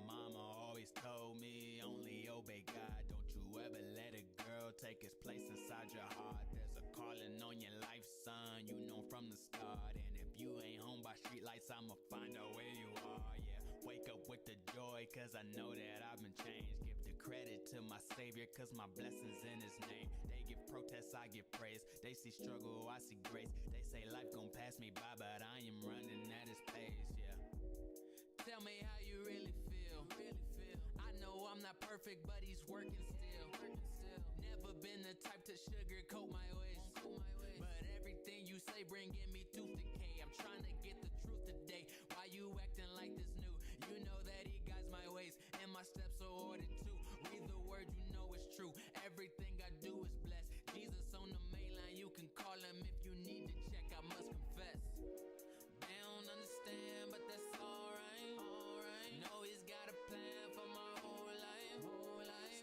Mama always told me only obey God. Don't you ever let a girl take his place inside your heart. There's a calling on your life, son, you know from the start. And if you ain't home by street lights, I'ma find out where you are. Yeah, wake up with the joy, cause I know that I've been changed. Give the credit to my savior, cause my blessings in his name. They give protests, I give praise. They see struggle, I see grace. They say life gon' pass me by, but I am running at his pace. Yeah, tell me how you really feel. I know I'm not perfect, but he's working still. Never been the type to sugarcoat my ways. But everything you say bringing me tooth decay. I'm trying to get the truth today. Why you acting like this new? You know that he guides my ways, and my steps are ordered too. Read the word, you know it's true. Everything I do is blessed. Jesus on the main line, you can call him if you need to check. I must confess. They don't understand, but that's alright. Know he's got a plan for my whole life.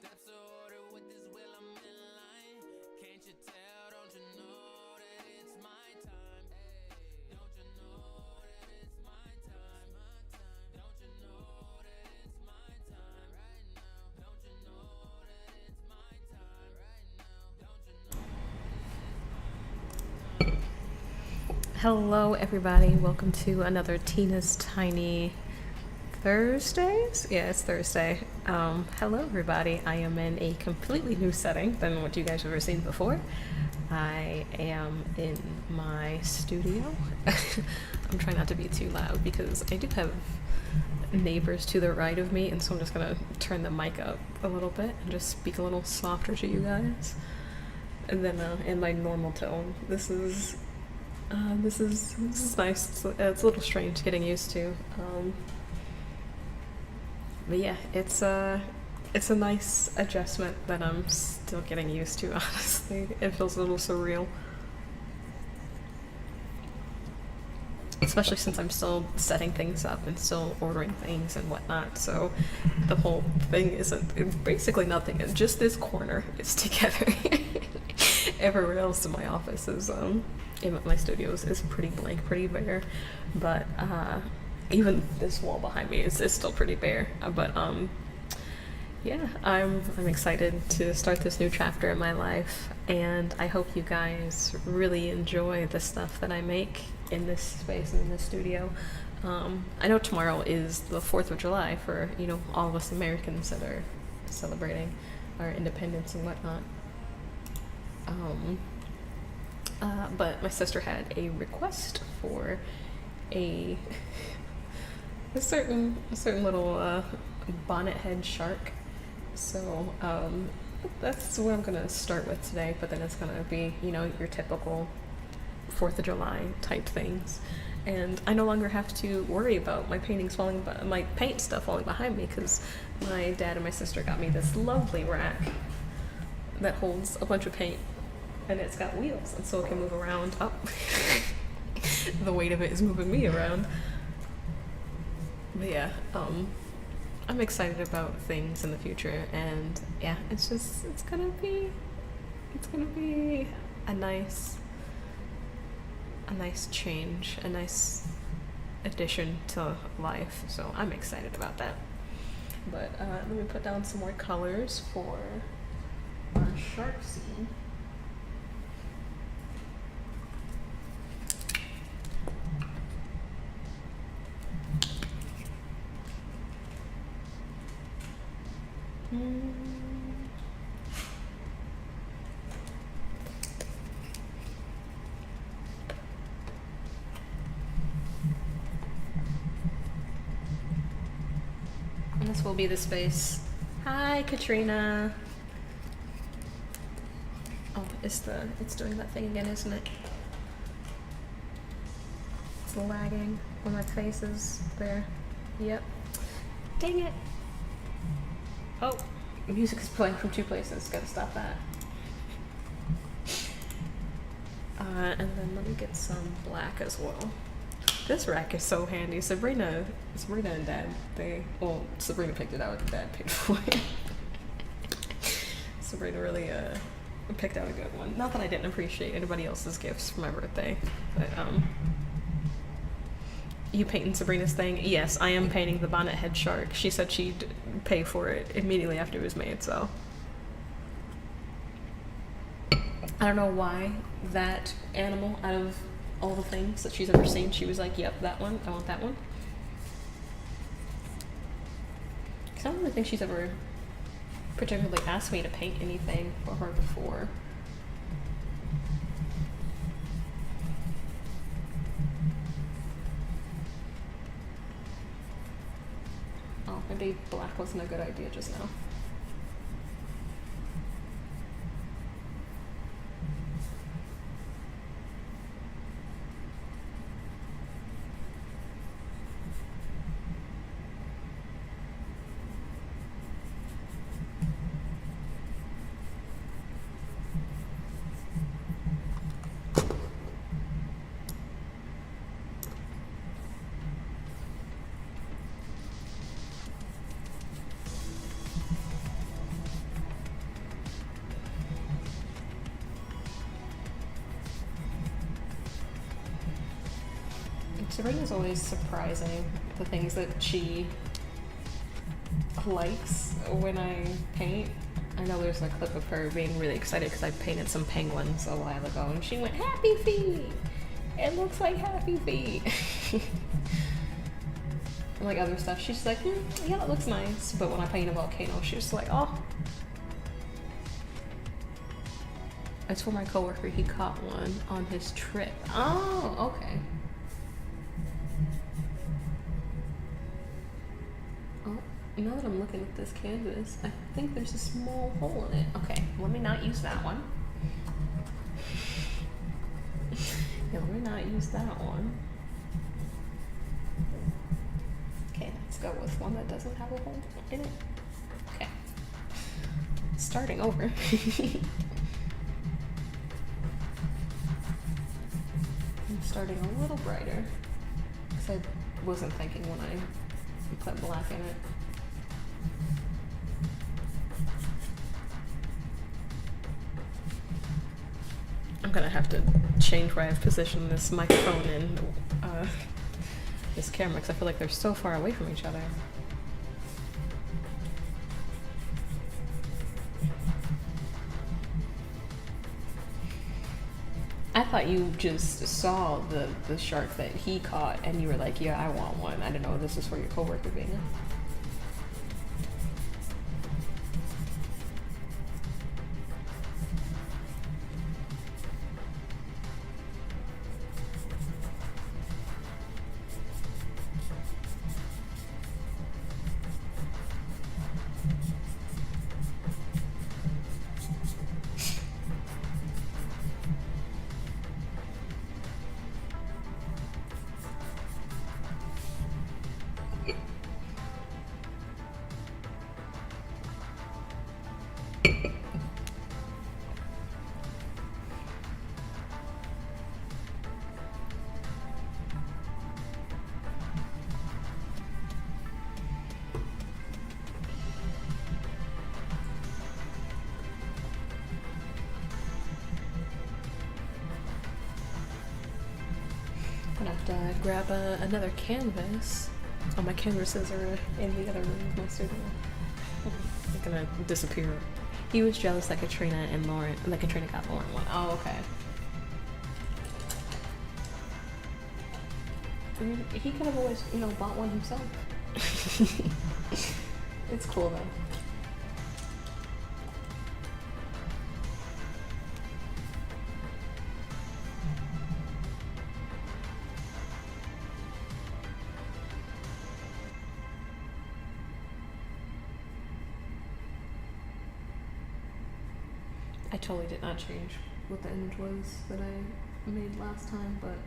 Steps are ordered with his will, I'm in line. Can't you tell? Don't you know that it's my time? Don't you know that it's my time? Don't you know that it's my time right now? Don't you know that it's my time right now? Don't you know that it's my time? Hello everybody, welcome to another Tina's Tiny Thursdays? Yeah, it's Thursday. Hello everybody, I am in a completely new setting than what you guys have ever seen before. I am in my studio. I'm trying not to be too loud because I do have neighbors to the right of me, and so I'm just gonna turn the mic up a little bit and just speak a little softer to you guys. And then in my normal tone, this is nice. It's a little strange getting used to. But yeah, it's a nice adjustment that I'm still getting used to, honestly. It feels a little surreal. Especially since I'm still setting things up and still ordering things and whatnot. So the whole thing it's basically nothing. It's just this corner is together. Everywhere else in my office is in my studios is pretty blank, pretty bare. But even this wall behind me is still pretty bare. But yeah, I'm excited to start this new chapter in my life, and I hope you guys really enjoy the stuff that I make in this space and in this studio. I know tomorrow is the 4th of July for, you know, all of us Americans that are celebrating our independence and whatnot. But my sister had a request for a certain little bonnet head shark. So that's what I'm gonna start with today. But then it's gonna be, you know, your typical 4th of July type things. And I no longer have to worry about my paint stuff falling behind me, because my dad and my sister got me this lovely rack that holds a bunch of paint, and it's got wheels, and so it can move around. Oh, the weight of it is moving me around. But yeah, I'm excited about things in the future, and yeah, it's gonna be a nice change, a nice addition to life. So I'm excited about that. But let me put down some more colors for our shark scene. And this will be the space. Hi, Katrina. Oh, it's doing that thing again, isn't it? It's lagging when my face is there. Yep. Dang it. Oh, music is playing from 2 places. Gotta stop that. And then let me get some black as well. This rack is so handy. Sabrina and Dad, Sabrina picked it out and Dad paid for it. Sabrina really picked out a good one. Not that I didn't appreciate anybody else's gifts for my birthday, but You painting Sabrina's thing? Yes, I am painting the bonnet head shark. She said she'd pay for it immediately after it was made, so. I don't know why that animal, out of all the things that she's ever seen, she was like, yep, that one, I want that one. Because I don't really think she's ever particularly asked me to paint anything for her before. Oh, maybe black wasn't a good idea just now. Sabrina's always surprising, the things that she likes when I paint. I know there's a clip of her being really excited because I painted some penguins a while ago, and she went, "Happy feet! It looks like happy feet." And like other stuff, she's like, yeah, that looks nice. But when I paint a volcano, she's just like, oh. It's for my coworker, he caught one on his trip. Oh, okay. Now that I'm looking at this canvas, I think there's a small hole in it. Okay, let me not use that one. Yeah, let me not use that one. Okay, let's go with one that doesn't have a hole in it. Okay. Starting over. I'm starting a little brighter, because I wasn't thinking when I put black in it. I'm gonna have to change where I've positioned this microphone and this camera, because I feel like they're so far away from each other. I thought you just saw the shark that he caught and you were like, yeah, I want one. I didn't know this was for your coworker, Vina. I'm gonna have to grab another canvas. Oh, my canvases are in the other room of my studio. They're gonna disappear. He was jealous that Katrina and Lauren, that Katrina got Lauren one. Oh, okay. I mean, he could have always, bought one himself. It's cool though. I totally did not change what the image was that I made last time, but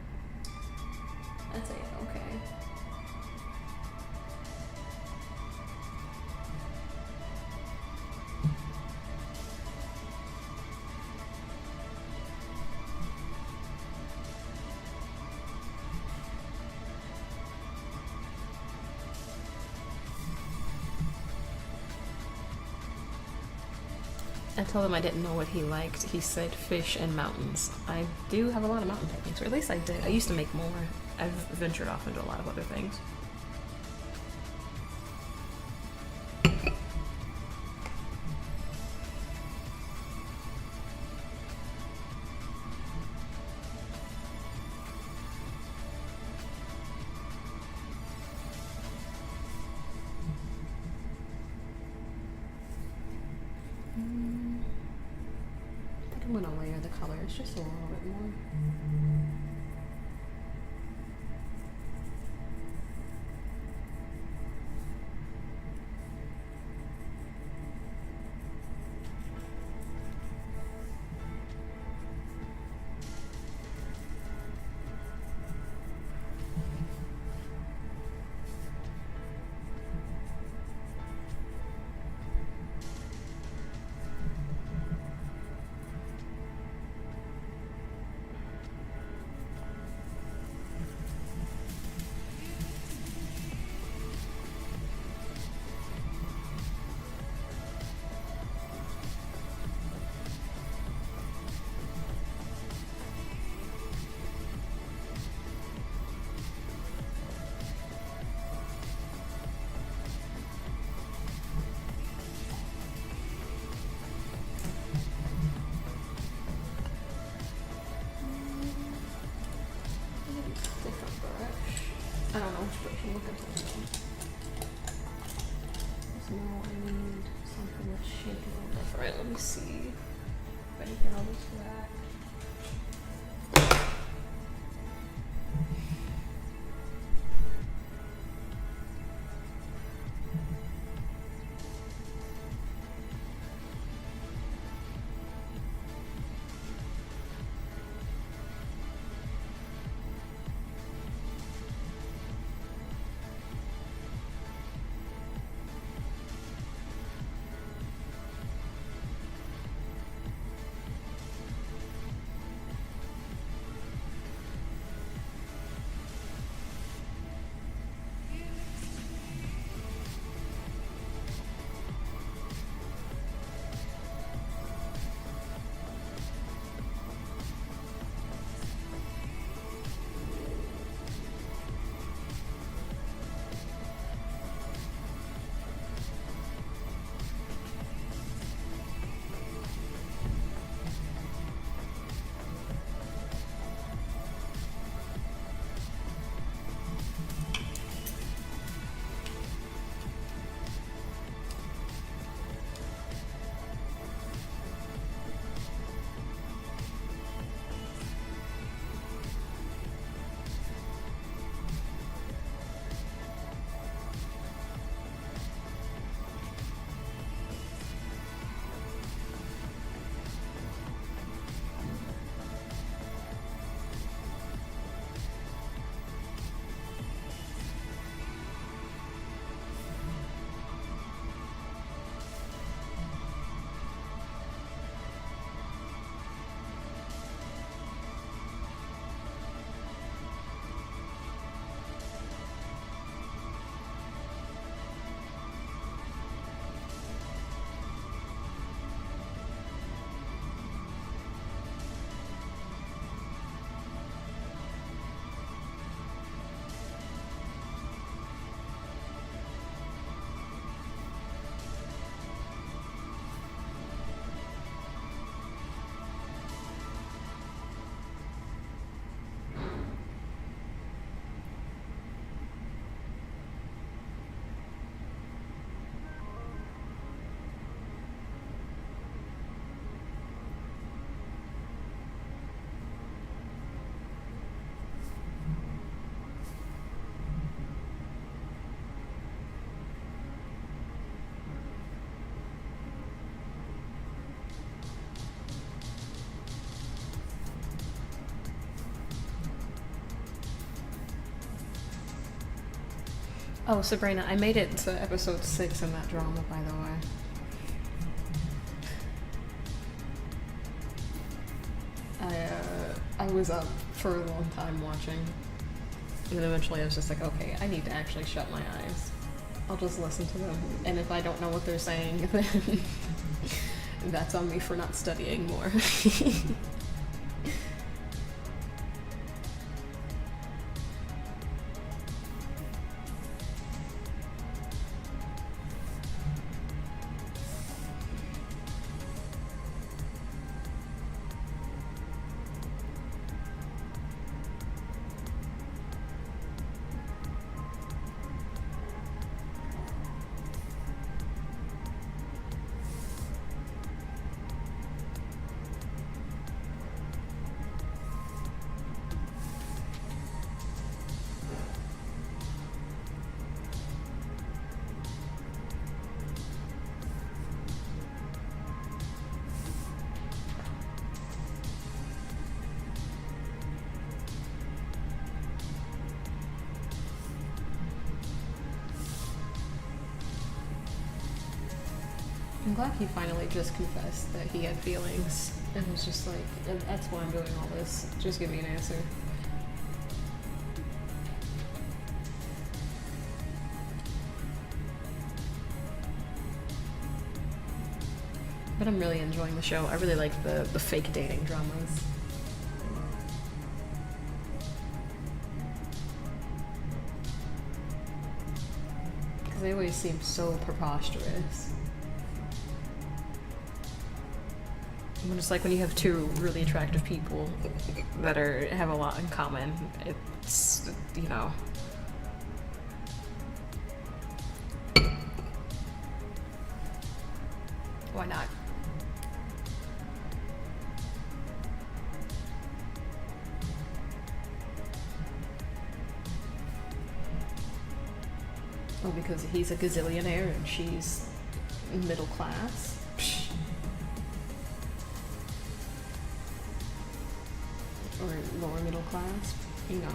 that's okay. I told him I didn't know what he liked. He said fish and mountains. I do have a lot of mountain paintings, or at least I did. I used to make more. I've ventured off into a lot of other things. I'm gonna layer the colors just a little bit more. I don't know which brush I'm looking for. So now I need something that's shaped a little different. Let me see if anything else for that. Oh, Sabrina, I made it to episode 6 in that drama, by the way. I was up for a long time watching, and then eventually I was just like, okay, I need to actually shut my eyes. I'll just listen to them, and if I don't know what they're saying, then That's on me for not studying more. I'm glad he finally just confessed that he had feelings and was just like, that's why I'm doing all this. Just give me an answer. But I'm really enjoying the show. I really like the fake dating dramas. Because they always seem so preposterous. And it's like when you have two really attractive people that have a lot in common, it's, you know. Why not? Oh, because he's a gazillionaire and she's middle class? Psh. Or lower middle class, you know.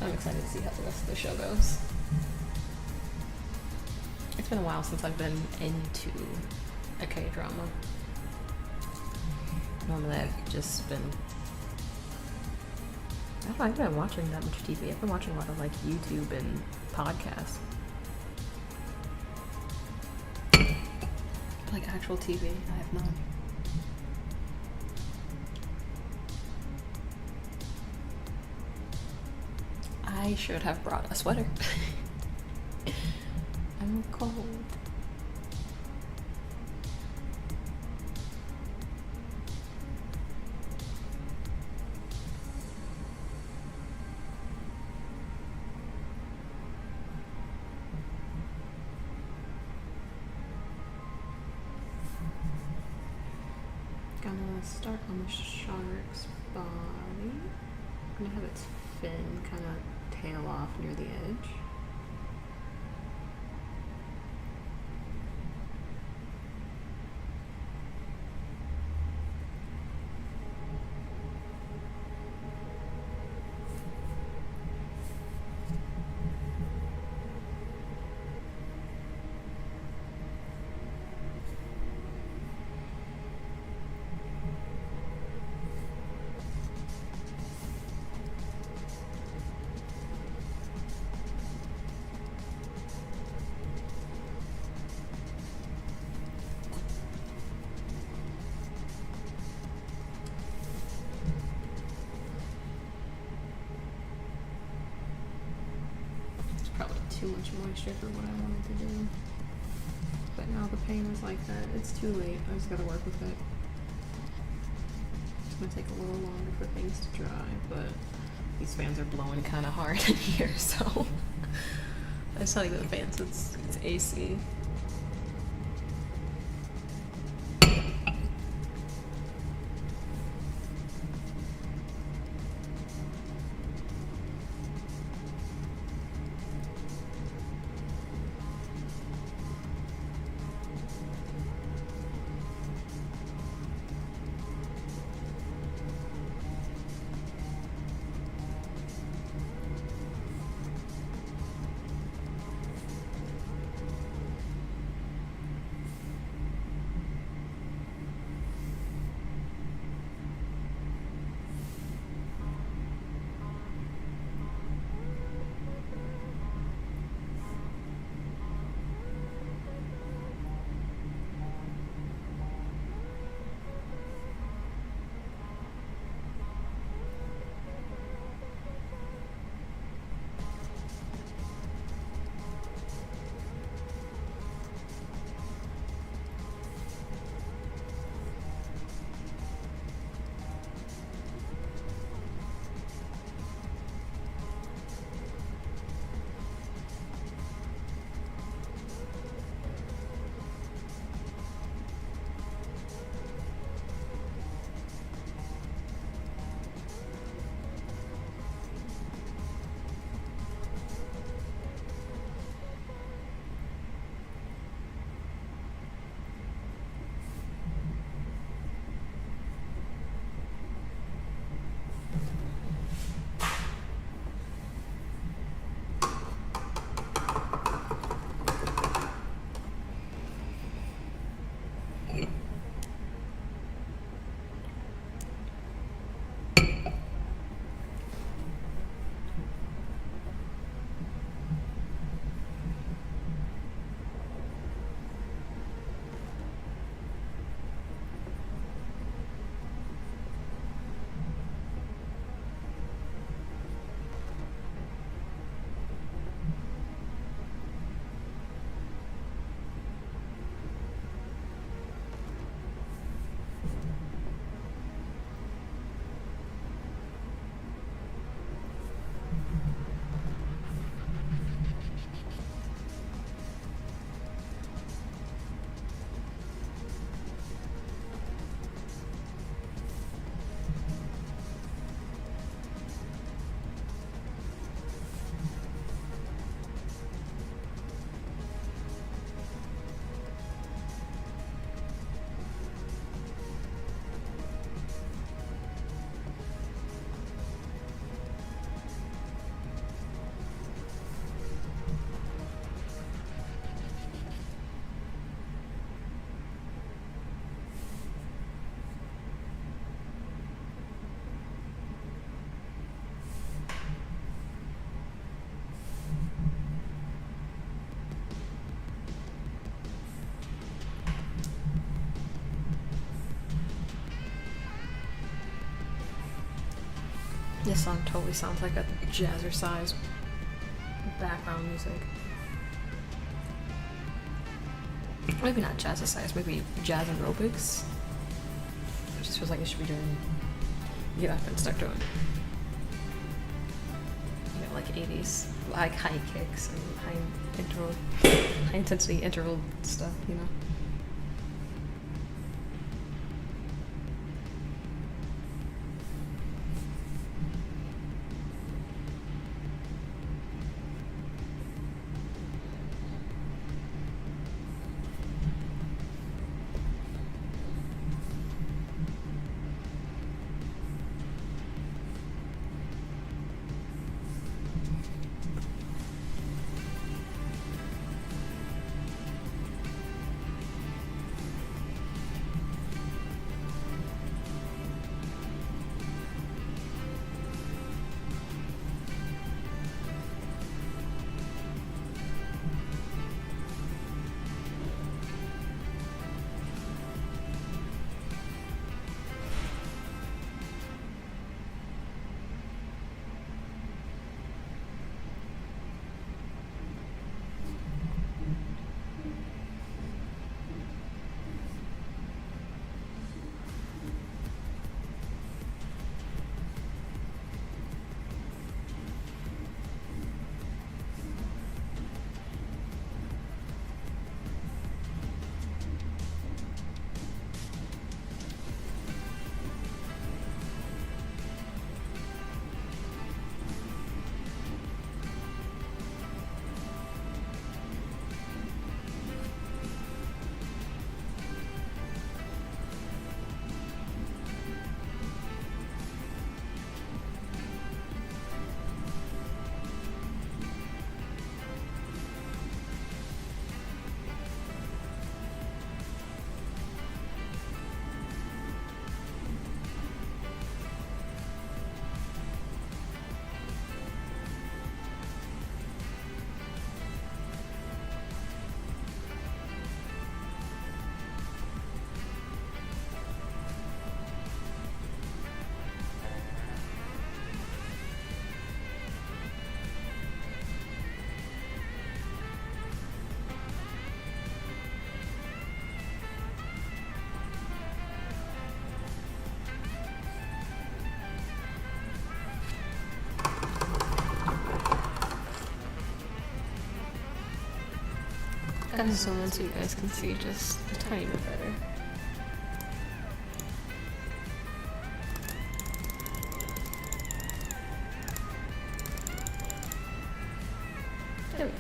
I'm excited to see how the rest of the show goes. It's been a while since I've been into a K-drama. Normally I've just been... I don't know, I've been watching that much TV. I've been watching a lot of like YouTube and podcasts. Like actual TV, I have none. I should have brought a sweater. I'm cold. Gonna start on the shark's body. Gonna have its fin kind of tail off near the edge. Probably too much moisture for what I wanted to do. But now the pain is like that. It's too late. I just gotta work with it. It's gonna take a little longer for things to dry, but these fans are blowing kind of hard in here, so it's not even the fans, it's AC. This song totally sounds like a jazzercise background music. Maybe not jazzercise, maybe jazz aerobics. It just feels like it should be doing. Get up and start doing. You know, like 80s, like high kicks and high intensity interval stuff, you know. Kind of zoom in so you guys can see just a tiny bit better. There we go.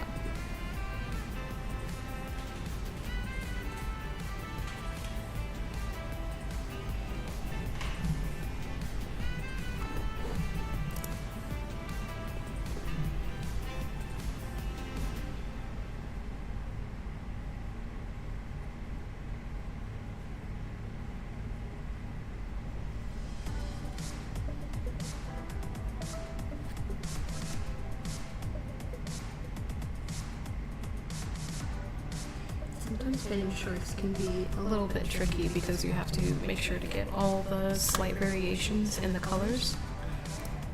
Sometimes fitting shorts can be a little bit tricky because you have to make sure to get all the slight variations in the colors.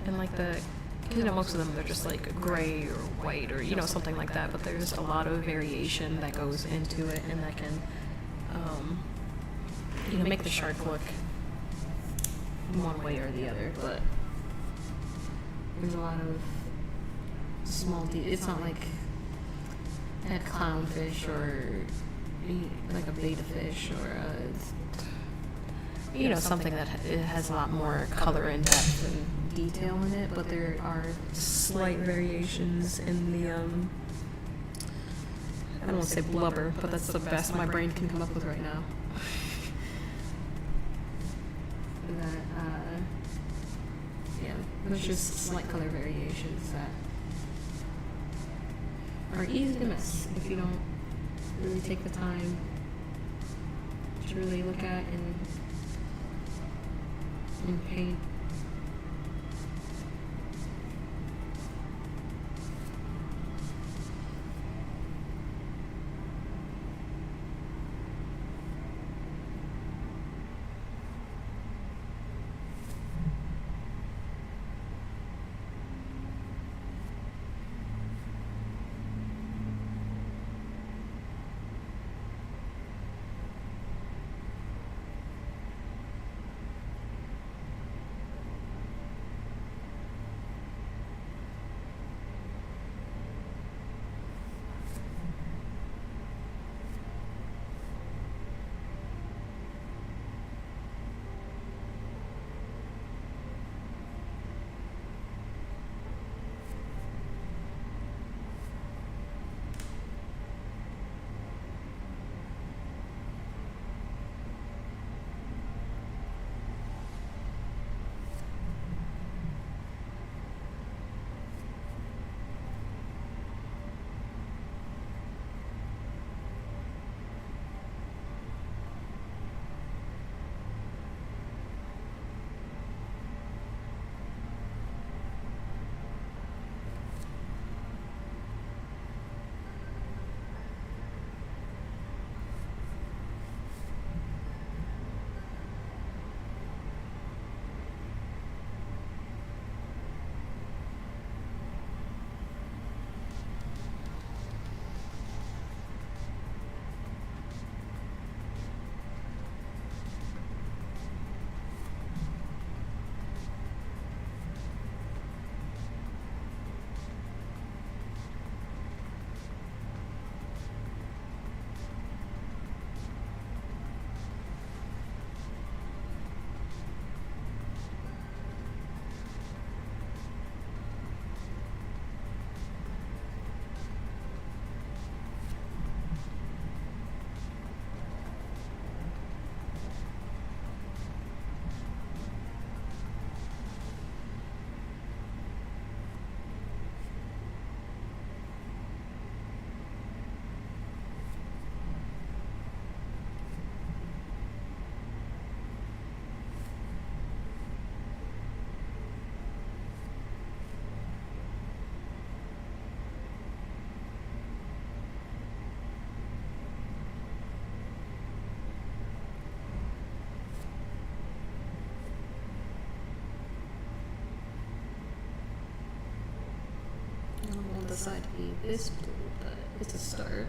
And like most of them they're just like gray or white or, something like that, but there's a lot of variation that goes into it and that can, make the shirt look one way or the other, but there's a lot of small it's not like a clownfish or like a beta fish or something that it has a lot more color and depth and detail in it, but there are slight variations in the I don't want to say blubber, but that's the best my brain can come up with right now. There's just slight color variations that are easy to miss if you don't really take the time to really look at and paint. the side to be this blue, but it's a start.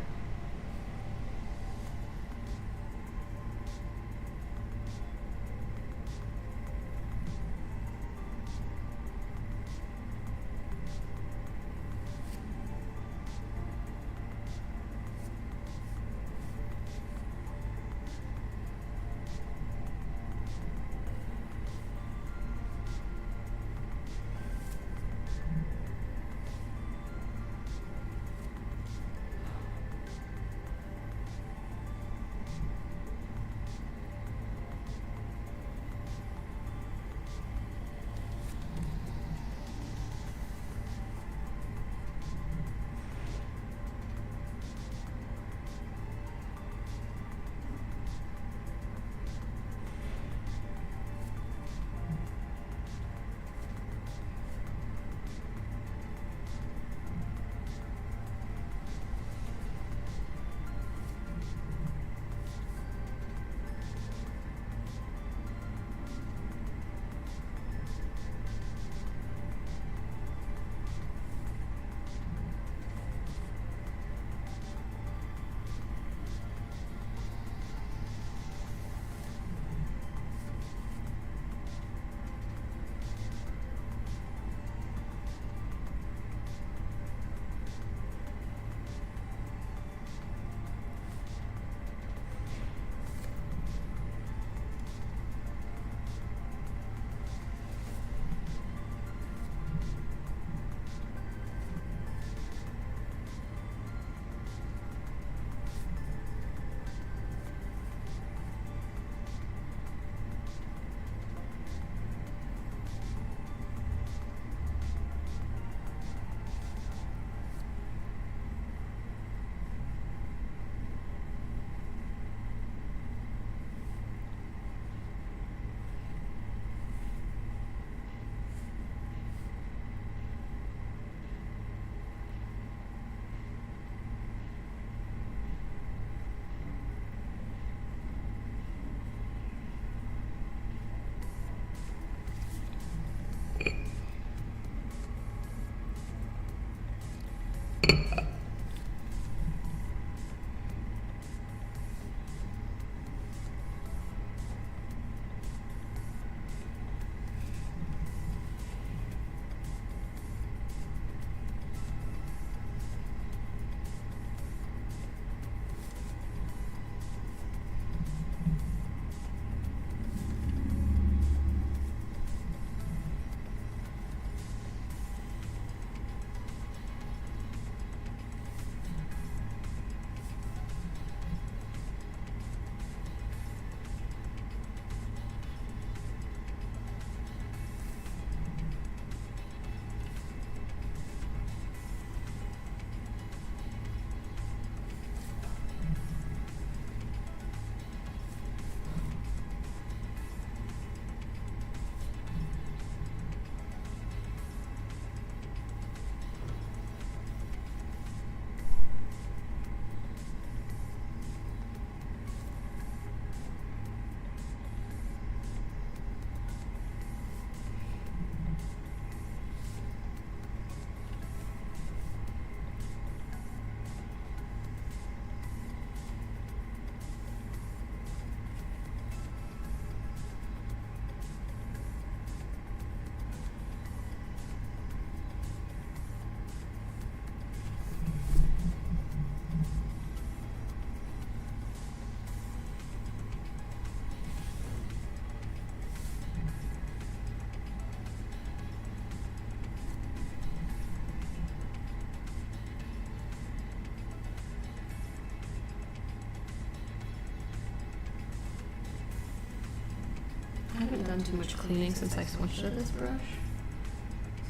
I haven't done too much cleaning since I switched to this brush.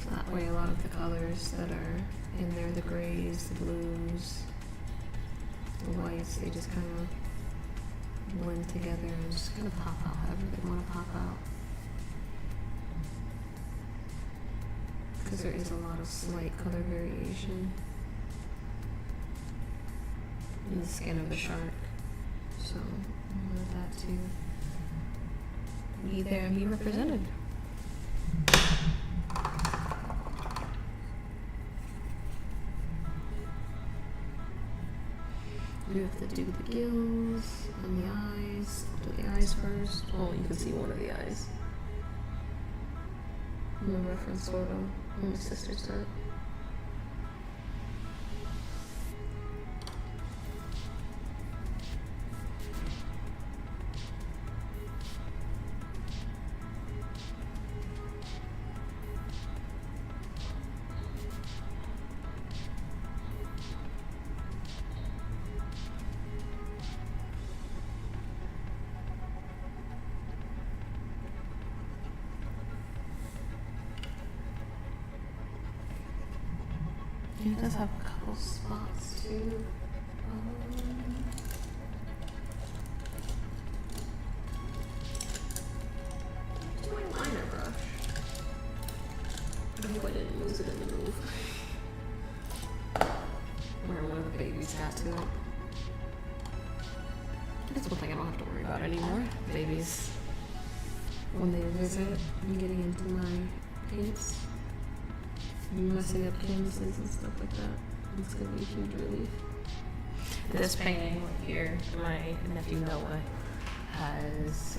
So that way a lot of the colors that are in there, the grays, the blues, the whites, they just kind of blend together and just kind of pop out however they want to pop out. Because there is a lot of slight color variation in the skin of the shark. So I want that to be there and be represented. You have to do the gills and the eyes. Do the eyes first. Oh, you can see one of the eyes. I'm a reference photo on my sister's set. It does have a couple spots too. My liner brush. I hope I didn't lose it in the move. Where one of the babies got to it. That's one thing I don't have to worry about anymore. Babies, when they visit, I'm getting into my paints. Messing up canvases and stuff like that. It's gonna be a huge relief. This painting right here, my nephew Noah has.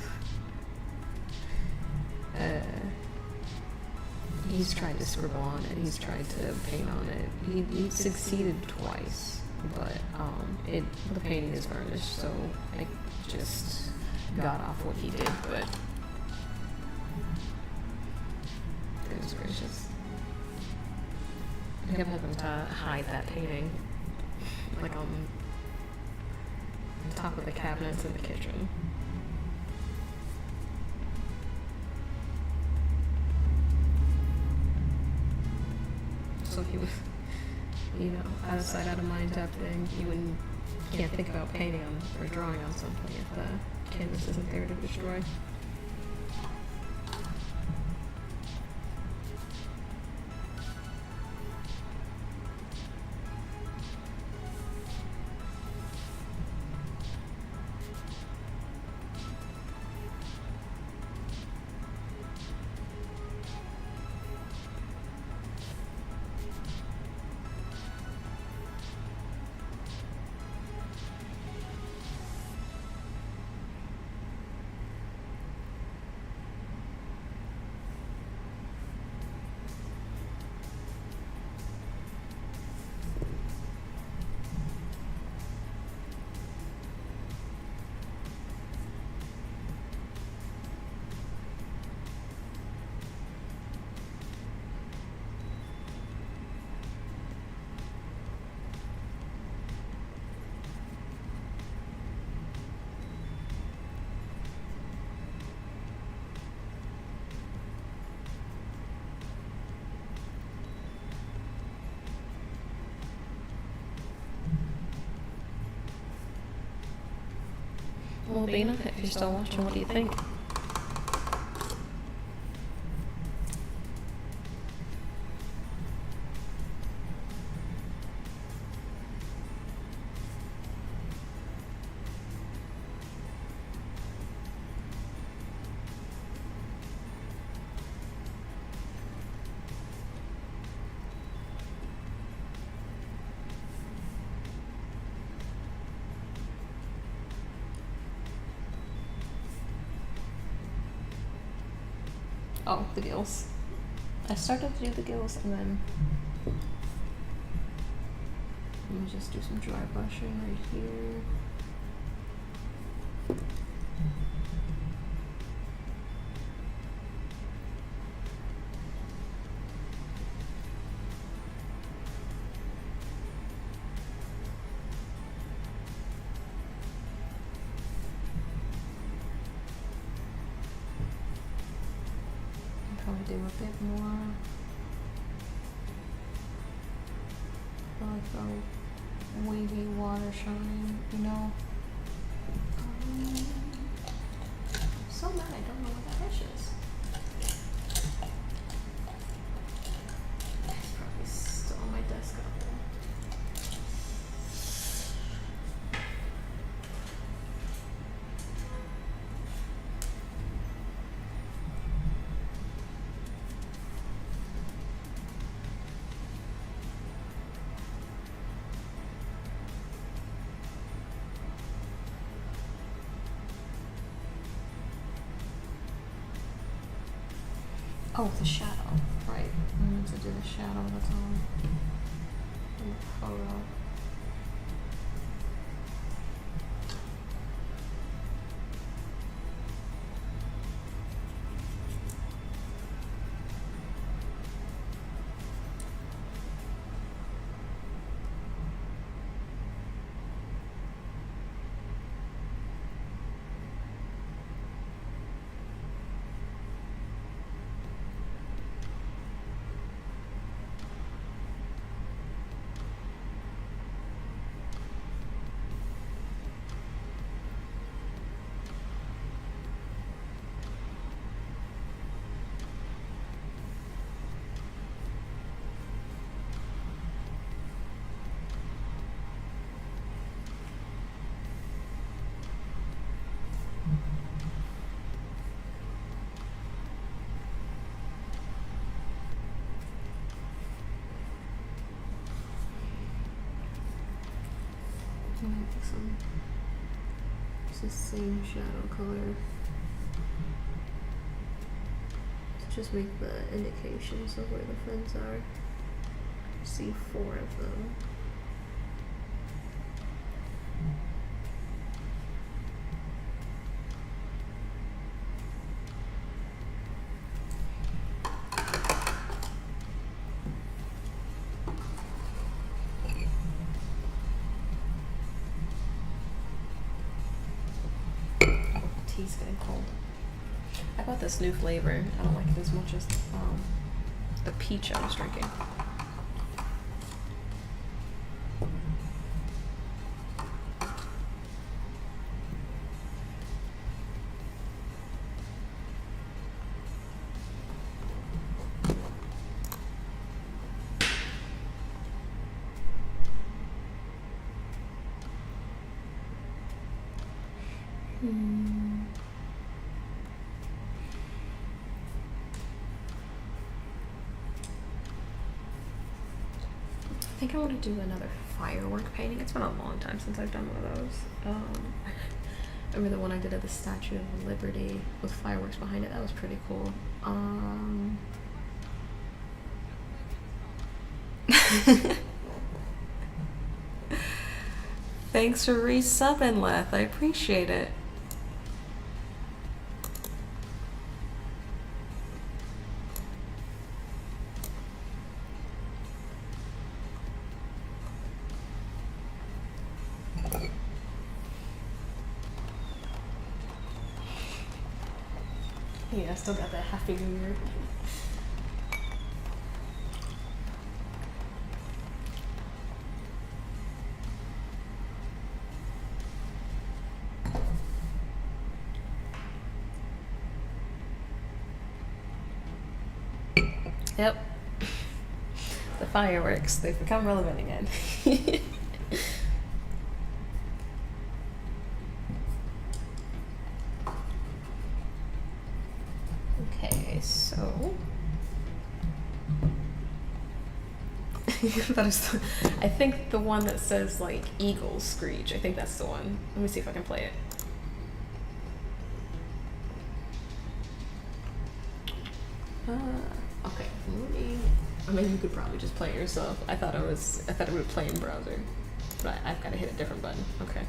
He's tried to scribble on it. He's tried to paint on it. He succeeded twice, but the painting is varnished, so I just got off what he did. But goodness gracious. I kept having to hide that painting, like on top of the cabinets in the kitchen. So he was, out of sight, out of mind type thing. You can't think about painting on or drawing on something if the canvas isn't there to destroy. Well, Dana, if you're still watching, what do you think? Oh, the gills. I started to do the gills and then let me just do some dry brushing right here. Probably do a bit more, like a wavy water shine, I'm so mad I don't know what that brush is. It's probably still on my desk out there. Oh, the shadow. Right. I need to do the shadow that's on the photo. It's the same shadow color. To just make the indications of where the friends are. See 4 of them. Tea's getting cold. I bought this new flavor. I don't like it as much as the peach I was drinking. I think I want to do another firework painting. It's been a long time since I've done one of those. Remember the one I did of the Statue of Liberty with fireworks behind it? That was pretty cool. Thanks for resubbing, Leth. I appreciate it. Yeah, I still got that Happy New Year. Yep. The fireworks, they've become relevant again. Okay, so that is I think the one that says like eagle screech. I think that's the one. Let me see if I can play it. Okay, I mean, you could probably just play it yourself. I thought it would play in browser, but I've got to hit a different button. Okay.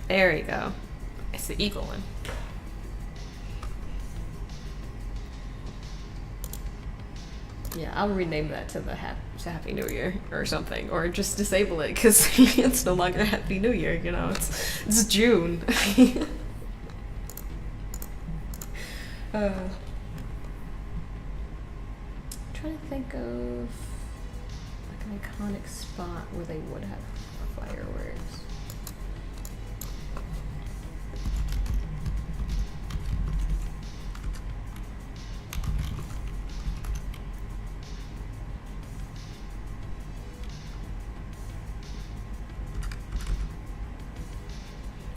There we go. It's the eagle one. Yeah, I'll rename that to the Happy New Year or something, or just disable it because it's no longer Happy New Year. You know, it's June. I'm trying to think of like an iconic spot where they would have fireworks.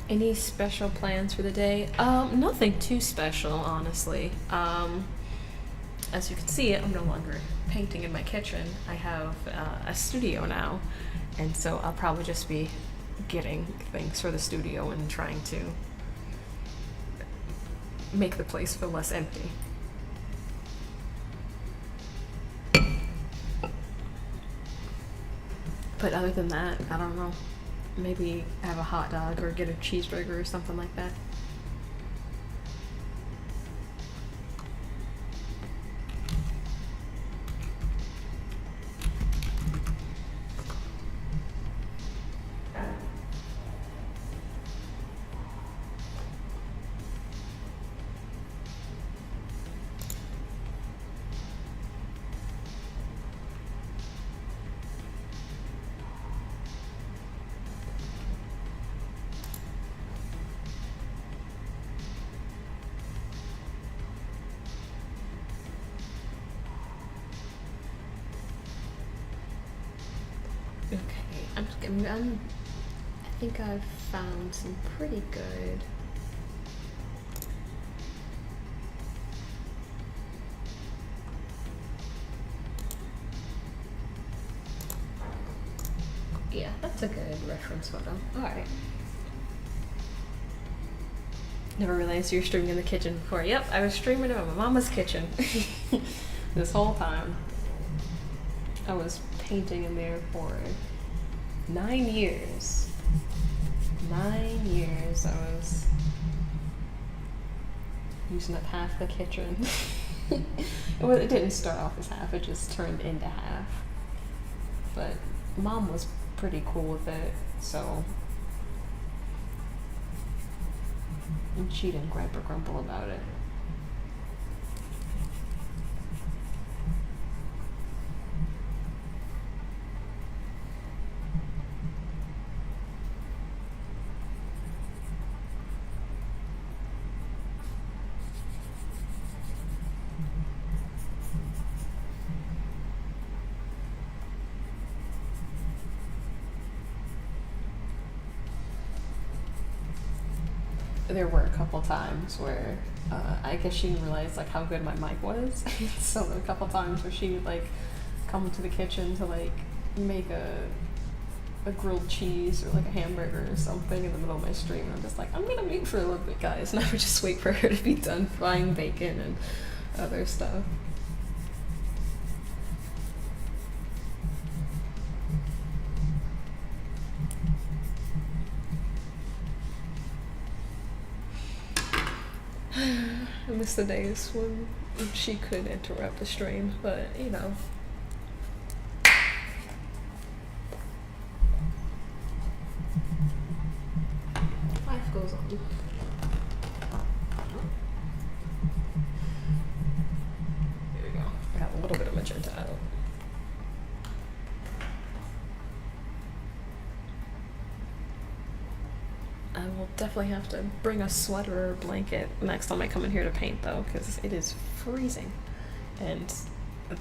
Any special plans for the day? Nothing too special, honestly. as you can see, I'm no longer painting in my kitchen. I have a studio now, and so I'll probably just be getting things for the studio and trying to make the place feel less empty. But other than that, I don't know. Maybe have a hot dog or get a cheeseburger or something like that. I think I've found some pretty good yeah, that's a good reference photo. Alright. Never realized you were streaming in the kitchen before. Yep, I was streaming in my mama's kitchen this whole time. I was painting in there for 9 years. 9 years I was using up half the kitchen. It didn't start off as half, it just turned into half. But Mom was pretty cool with it, so and she didn't gripe or grumble about it. There were a couple times where I guess she didn't realize like how good my mic was. So there were a couple times where she would like come to the kitchen to like make a grilled cheese or like a hamburger or something in the middle of my stream, and I'm just like, I'm gonna mute for a little bit, guys, and I would just wait for her to be done frying bacon and other stuff. I miss the days when she could interrupt the stream, but you know. Life goes on. There we go. I got a little bit of magenta out. I will definitely have to bring a sweater or blanket next time I come in here to paint, though, because it is freezing, and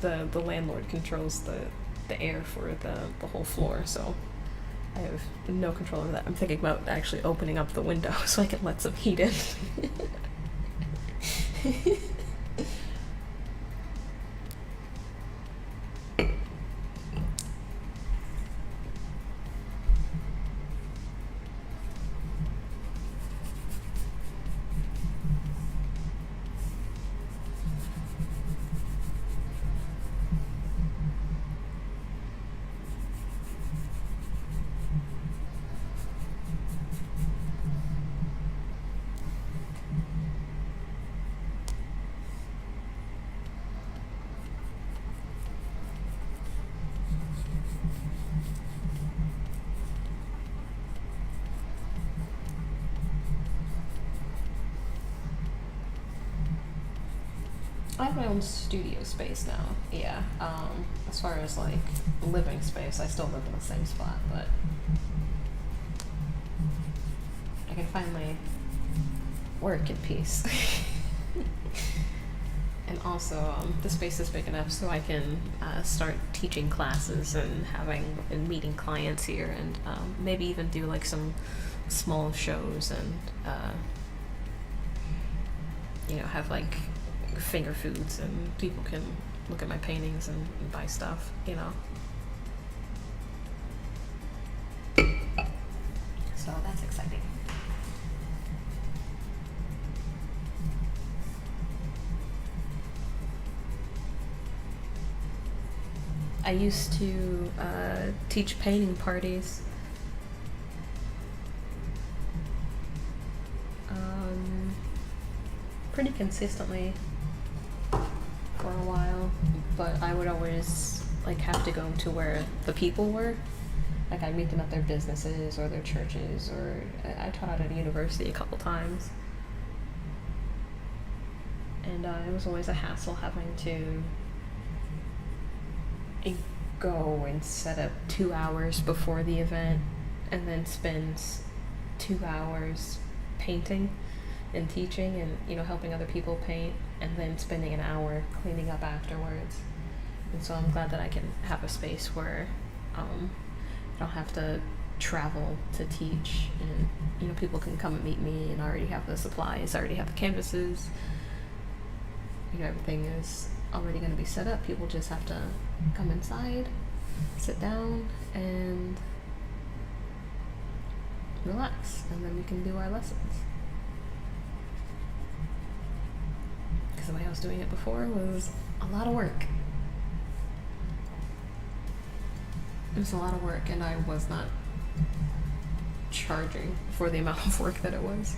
the landlord controls the air for the whole floor, so I have no control over that. I'm thinking about actually opening up the window so I can let some heat in. I have my own studio space now, yeah. As far as like living space, I still live in the same spot, but I can finally work in peace. And also, the space is big enough so I can start teaching classes and meeting clients here, and maybe even do like some small shows and you know, have like finger foods, and people can look at my paintings and buy stuff, you know. So that's exciting. I used to teach painting parties. Pretty consistently for a while, but I would always like have to go to where the people were. Like I'd meet them at their businesses or their churches, or I taught at a university a couple times. And it was always a hassle having to go and set up 2 hours before the event and then spend 2 hours painting and teaching and, you know, helping other people paint, and then spending an hour cleaning up afterwards. And so I'm glad that I can have a space where I don't have to travel to teach, and, you know, people can come and meet me, and I already have the supplies, I already have the canvases, you know, everything is already going to be set up. People just have to come inside, sit down, and relax, and then we can do our lessons. Because the way I was doing it before was a lot of work. It was a lot of work, and I was not charging for the amount of work that it was.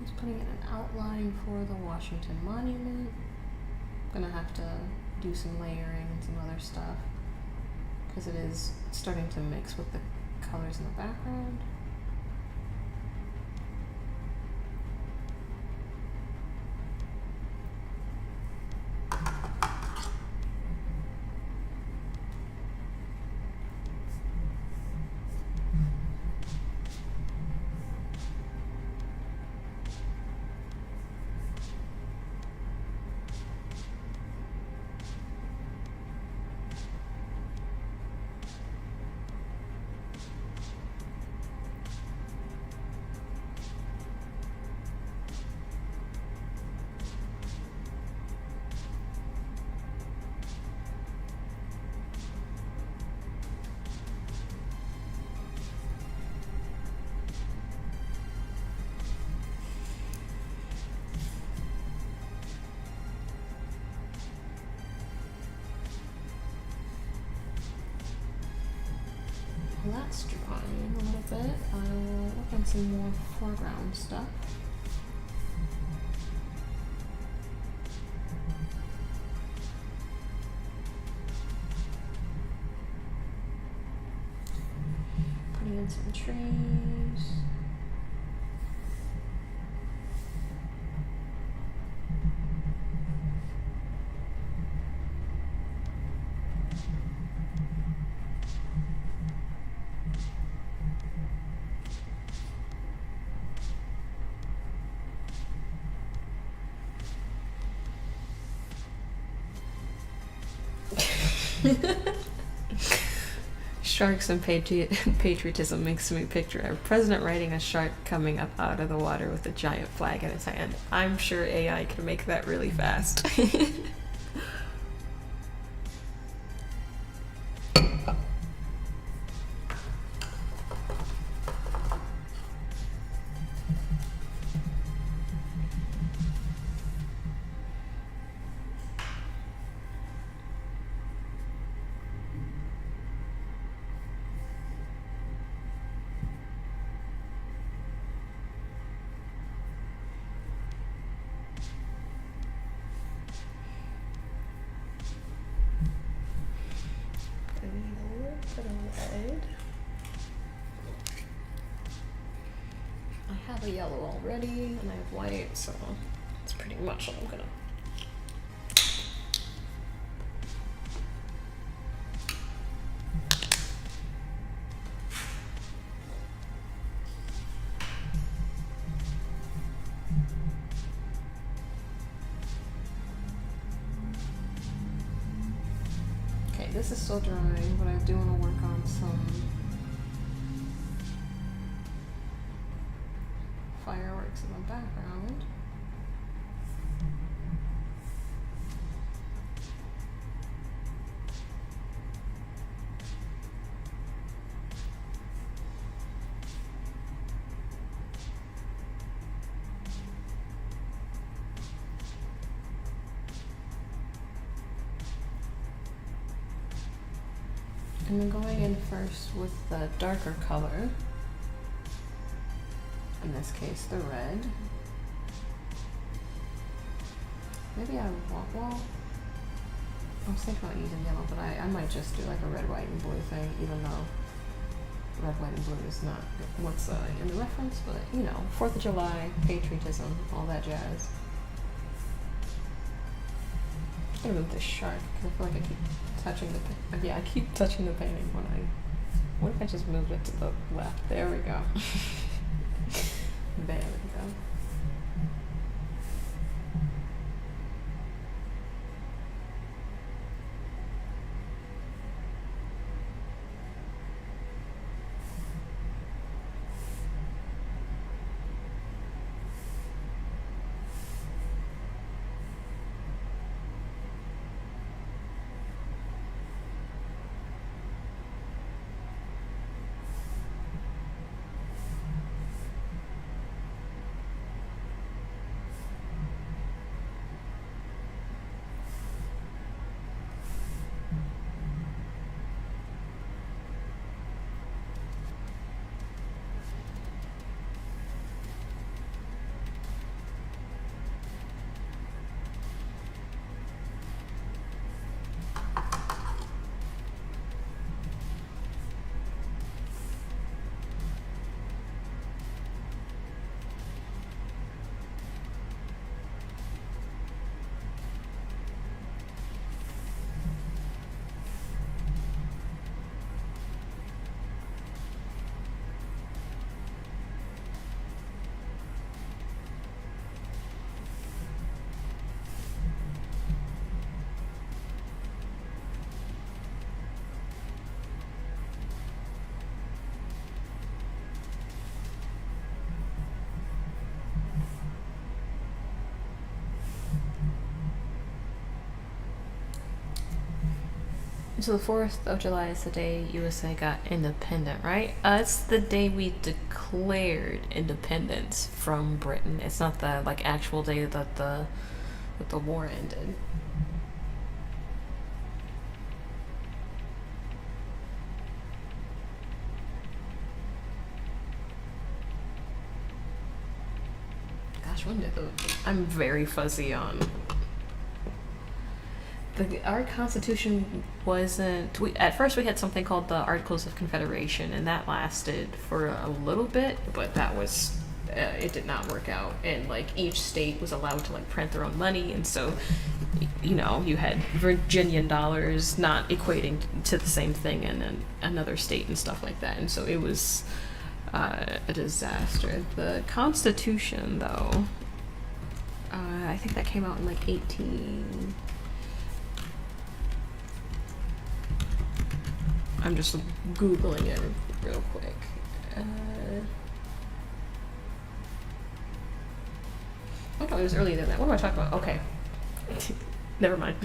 Just putting in an outline for the Washington Monument. I'm gonna have to do some layering and some other stuff because it is starting to mix with the colors in the background. While that's drying a little bit, I will work on some more foreground stuff. Putting in some trees. Sharks and patriotism makes me picture a president riding a shark coming up out of the water with a giant flag in his hand. I'm sure AI can make that really fast. I have a yellow already, and I have white, so that's pretty much what I'm gonna. Okay, this is still drying, but I do want to work on some fireworks in the background. And then going in first with the darker color. In this case, the red. Maybe I want, well, I was thinking about using yellow, but I might just do like a red, white, and blue thing, even though red, white, and blue is not what's in the reference, but you know, 4th of July, patriotism, all that jazz. I'm gonna move this shark, because I feel like I keep touching the, yeah, I keep touching the painting when I, what if I just moved it to the left? There we go. There we go. So the 4th of July is the day USA got independent, right? It's the day we declared independence from Britain. It's not the like actual day that the war ended. Gosh, when did I'm very fuzzy on. Our Constitution wasn't. At first, we had something called the Articles of Confederation, and that lasted for a little bit, but that was. It did not work out, and like each state was allowed to like print their own money, and so, you know, you had Virginian dollars not equating to the same thing in another state and stuff like that, and so it was a disaster. The Constitution, though, I think that came out in like 18. I'm just Googling it real quick. Oh no, it was earlier than that. What am I talking about? Okay. Never mind.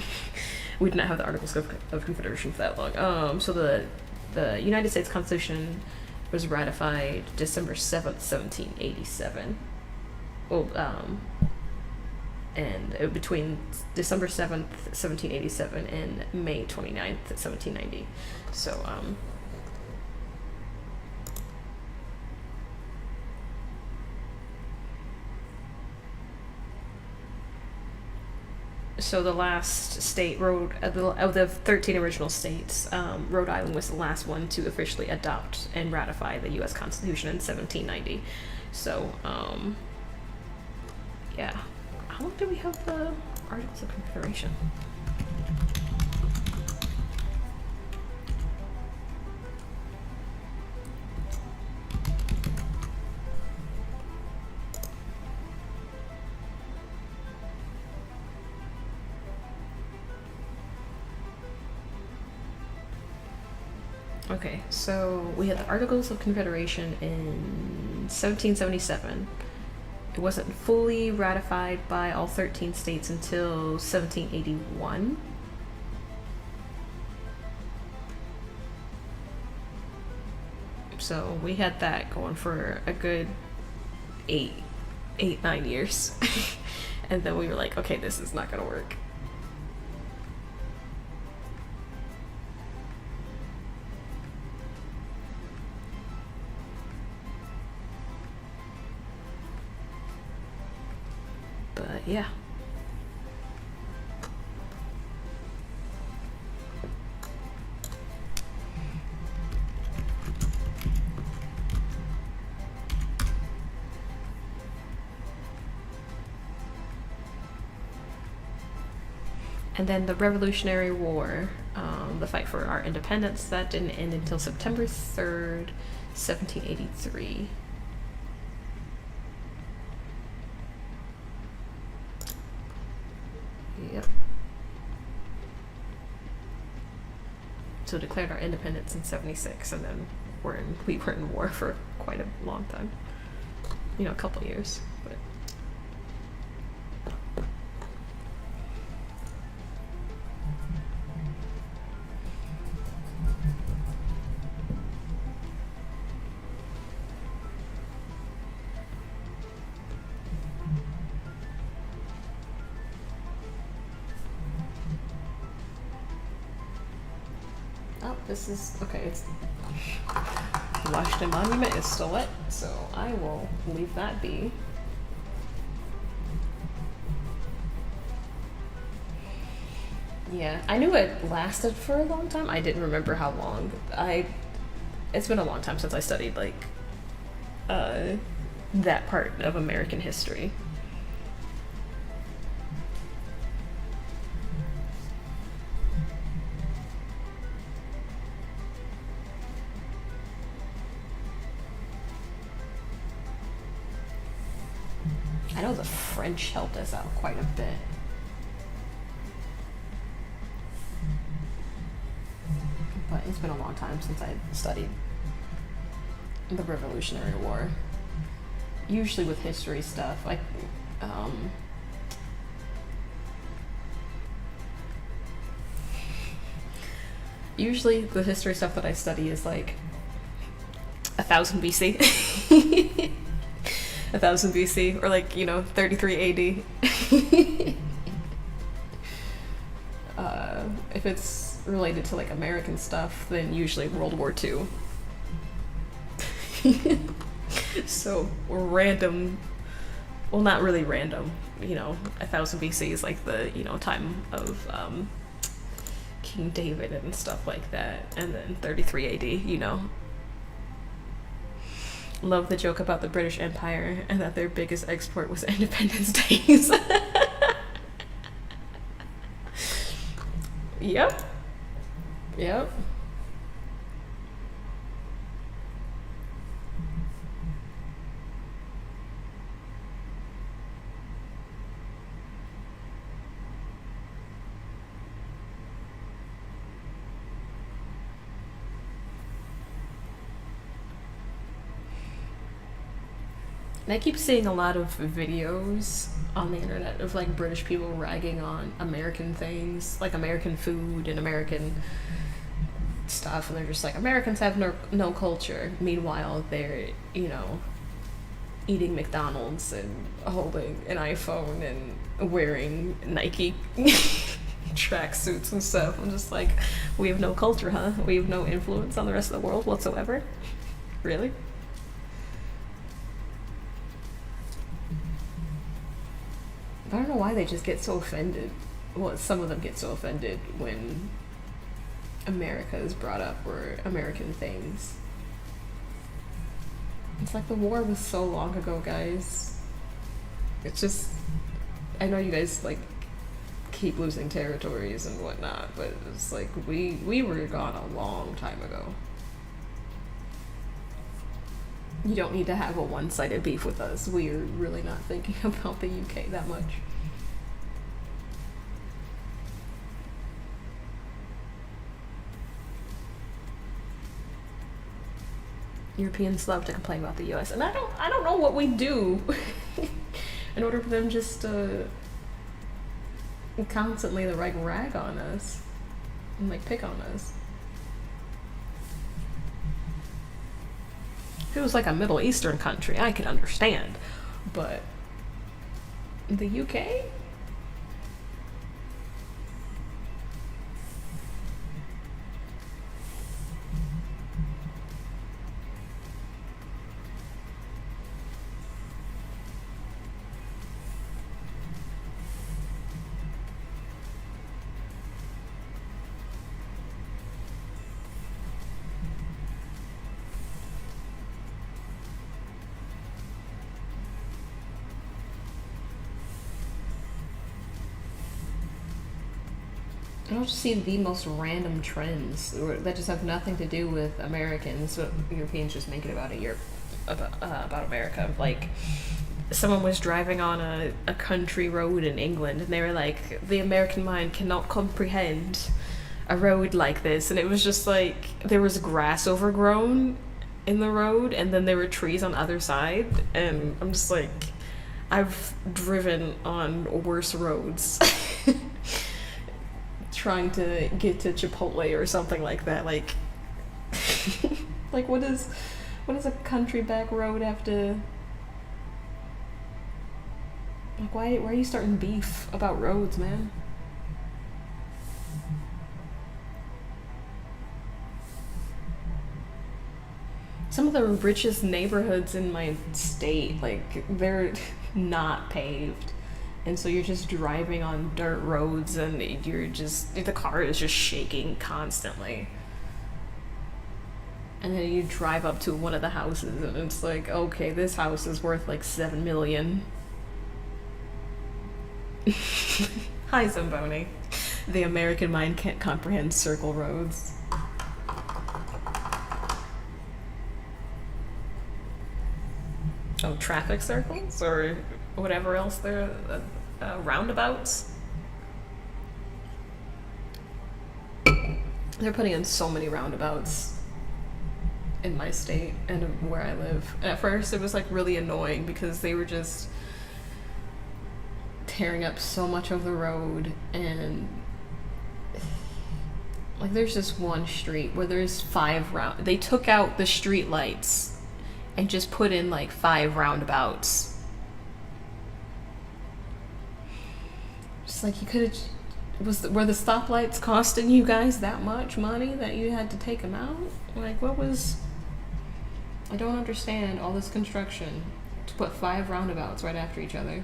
We did not have the Articles of Confederation for that long. So the United States Constitution was ratified December 7th, 1787. Well, and between December 7th, 1787 and May 29th, 1790. So, so the last state, of the 13 original states, Rhode Island was the last one to officially adopt and ratify the U.S. Constitution in 1790. So, yeah. How long do we have the Articles of Confederation? Okay, so we had the Articles of Confederation in 1777. It wasn't fully ratified by all 13 states until 1781. So we had that going for a good 9 years. And then we were like, okay, this is not gonna work. But yeah. And then the Revolutionary War, the fight for our independence, that didn't end until September 3rd, 1783. Yep. So declared our independence in 76, and then we were in war for quite a long time. You know, a couple years, but. This is okay. It's the Washington Monument is still lit, so I will leave that be. Yeah, I knew it lasted for a long time. I didn't remember how long. It's been a long time since I studied like that part of American history. I know the French helped us out quite a bit. But it's been a long time since I studied the Revolutionary War. Usually with history stuff, like, Usually the history stuff that I study is like 1000 BC. 1000 BC, or like, 33 AD. If it's related to like American stuff, then usually World War II. So random, well, not really random, 1000 BC is like the, time of King David and stuff like that, and then 33 AD, Love the joke about the British Empire and that their biggest export was Independence Days. Yep. Yep. And I keep seeing a lot of videos on the internet of like British people ragging on American things, like American food and American stuff, and they're just like, Americans have no culture. Meanwhile, they're, eating McDonald's and holding an iPhone and wearing Nike tracksuits and stuff. I'm just like, we have no culture, huh? We have no influence on the rest of the world whatsoever? Really? I don't know why they just get so offended. Well, some of them get so offended when America is brought up or American things. It's like the war was so long ago, guys. It's just, I know you guys like keep losing territories and whatnot, but it's like we were gone a long time ago. You don't need to have a one-sided beef with us. We're really not thinking about the UK that much. Europeans love to complain about the US, and I don't know what we do in order for them just to constantly like rag on us and like pick on us. If it was like a Middle Eastern country, I could understand, but the UK? I'll just see the most random trends that just have nothing to do with Americans, but Europeans just make it about about America. Like, someone was driving on a country road in England, and they were like, the American mind cannot comprehend a road like this. And it was just like, there was grass overgrown in the road, and then there were trees on the other side. And I'm just like, I've driven on worse roads. Trying to get to Chipotle or something like that. Like, like what does a country back road have to, like, why are you starting beef about roads, man? Some of the richest neighborhoods in my state, like, they're not paved. And so you're just driving on dirt roads, and the car is just shaking constantly. And then you drive up to one of the houses, and it's like, okay, this house is worth like $7 million. Hi, Zamboni. The American mind can't comprehend circle roads. Oh, traffic circles? Or whatever else there, roundabouts. They're putting in so many roundabouts in my state and where I live. And at first it was like really annoying because they were just tearing up so much of the road, and Like, there's this one street where there's 5 round. They took out the street lights and just put in like 5 roundabouts. Just like, you could have. Were the stoplights costing you guys that much money that you had to take them out? Like, what was? I don't understand all this construction to put 5 roundabouts right after each other.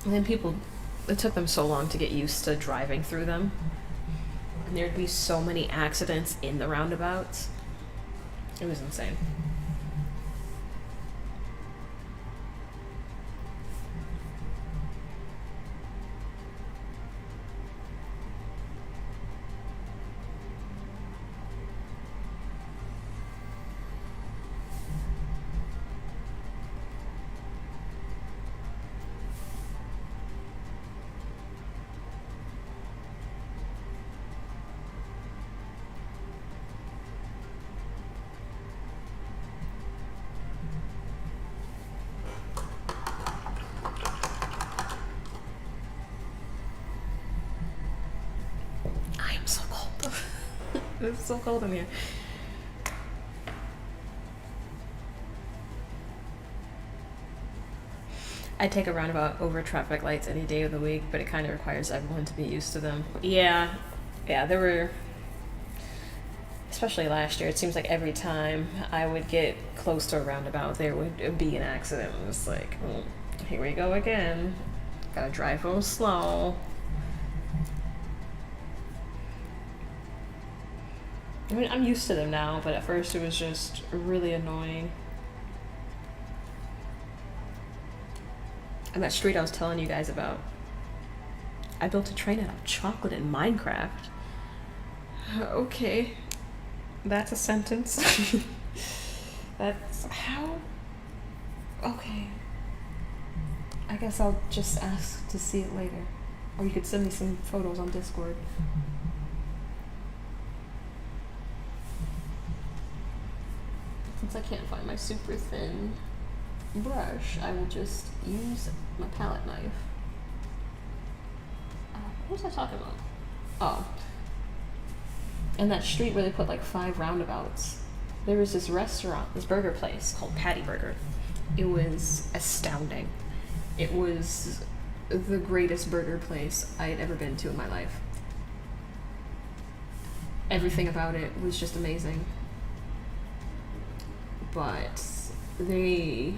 And then it took them so long to get used to driving through them. And there'd be so many accidents in the roundabouts. It was insane. It's so cold in here. I take a roundabout over traffic lights any day of the week, but it kind of requires everyone to be used to them. Yeah, there were, especially last year, it seems like every time I would get close to a roundabout, there would be an accident. It was like, here we go again. Gotta drive real slow. I mean, I'm used to them now, but at first it was just really annoying. And that street I was telling you guys about, I built a train out of chocolate in Minecraft. Okay. That's a sentence. That's how? Okay. I guess I'll just ask to see it later. Or you could send me some photos on Discord. Since I can't find my super thin brush, I will just use my palette knife. What was I talking about? Oh. And that street where they put like 5 roundabouts, there was this restaurant, this burger place called Patty Burger. It was astounding. It was the greatest burger place I had ever been to in my life. Everything about it was just amazing. But they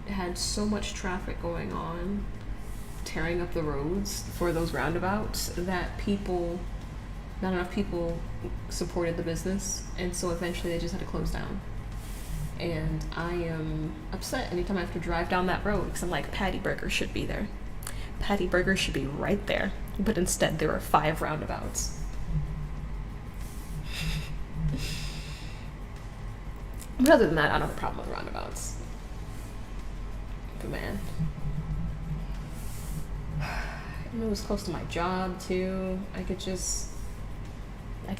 had so much traffic going on, tearing up the roads for those roundabouts, that not enough people supported the business, and so eventually they just had to close down. And I am upset anytime I have to drive down that road, because I'm like, Patty Burger should be there. Patty Burger should be right there. But instead there were 5 roundabouts. But other than that, I don't have a problem with roundabouts. But man. And it was close to my job too. I could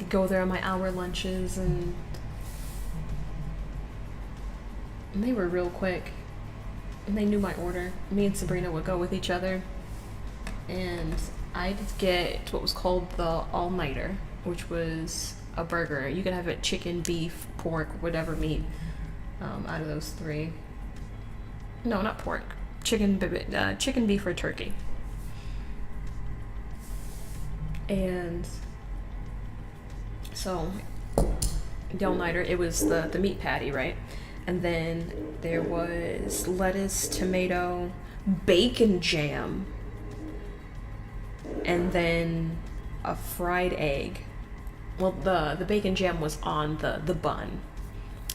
go there on my hour lunches, and they were real quick. And they knew my order. Me and Sabrina would go with each other. And I'd get what was called the all-nighter, which was a burger. You could have it chicken, beef, pork, whatever meat out of those 3. No, not pork. Chicken, beef, or turkey. And so the all-nighter, it was the meat patty, right? And then there was lettuce, tomato, bacon jam, and then a fried egg. Well, the bacon jam was on the bun.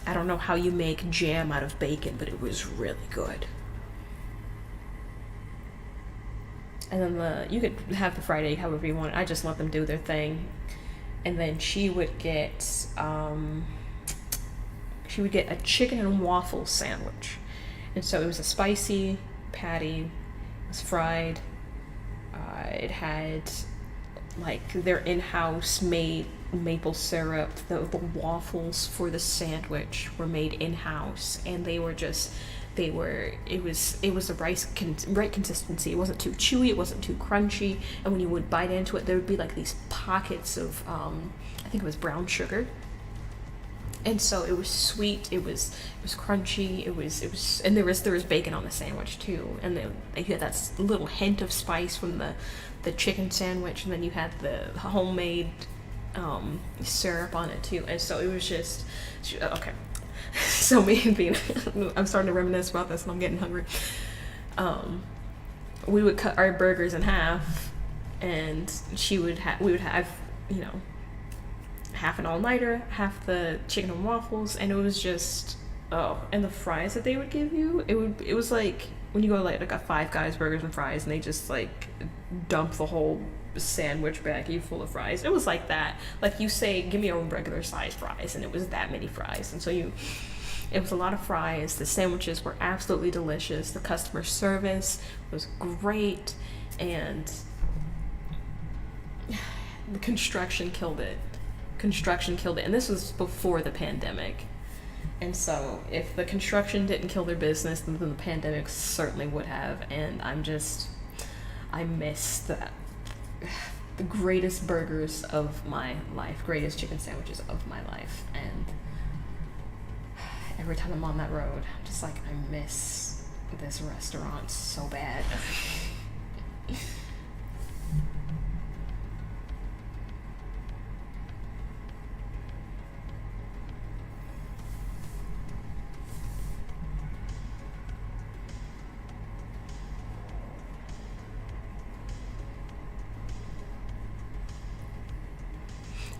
I don't know how you make jam out of bacon, but it was really good. And then you could have the fried egg however you want. I just let them do their thing. And then she would get a chicken and waffle sandwich. And so it was a spicy patty. It was fried. It had like their in-house made maple syrup. The waffles for the sandwich were made in-house, and it was the right consistency. It wasn't too chewy, it wasn't too crunchy, and when you would bite into it, there would be like these pockets of I think it was brown sugar. And so it was sweet, it was crunchy, it was and there was bacon on the sandwich too, and then you had that little hint of spice from the chicken sandwich, and then you had the homemade syrup on it too. And so it was just okay. So me being I'm starting to reminisce about this, and I'm getting hungry. We would cut our burgers in half, and we would have, you know, half an all-nighter, half the chicken and waffles, and it was just, and the fries that they would give you, it was like when you go to like a Five Guys burgers and fries, and they just like dump the whole sandwich baggie full of fries. It was like that. Like you say, give me a regular sized fries, and it was that many fries. And so it was a lot of fries. The sandwiches were absolutely delicious. The customer service was great, and the construction killed it. And this was before the pandemic. And so if the construction didn't kill their business, then the pandemic certainly would have. And I miss that. The greatest burgers of my life, greatest chicken sandwiches of my life. And every time I'm on that road, I'm just like, I miss this restaurant so bad.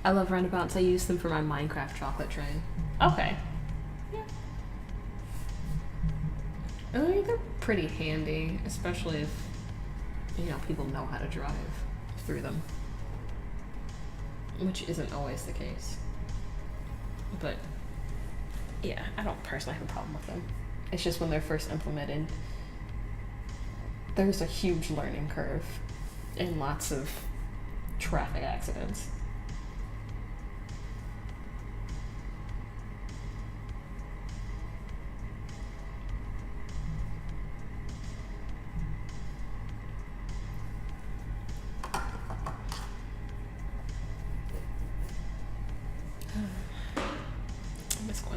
I love roundabouts. I use them for my Minecraft chocolate train. Okay. Yeah. I mean, they're pretty handy, especially if, you know, people know how to drive through them. Which isn't always the case. But, yeah, I don't personally have a problem with them. It's just when they're first implemented, there's a huge learning curve and lots of traffic accidents.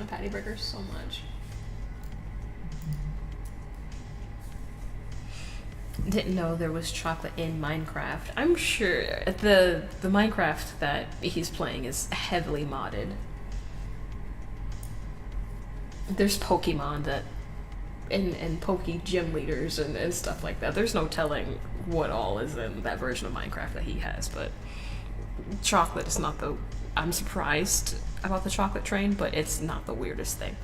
Patty burgers so much. Didn't know there was chocolate in Minecraft. I'm sure the Minecraft that he's playing is heavily modded. There's Pokemon that and Poke gym leaders and stuff like that. There's no telling what all is in that version of Minecraft that he has, but chocolate is not the... I'm surprised about the chocolate train, but it's not the weirdest thing.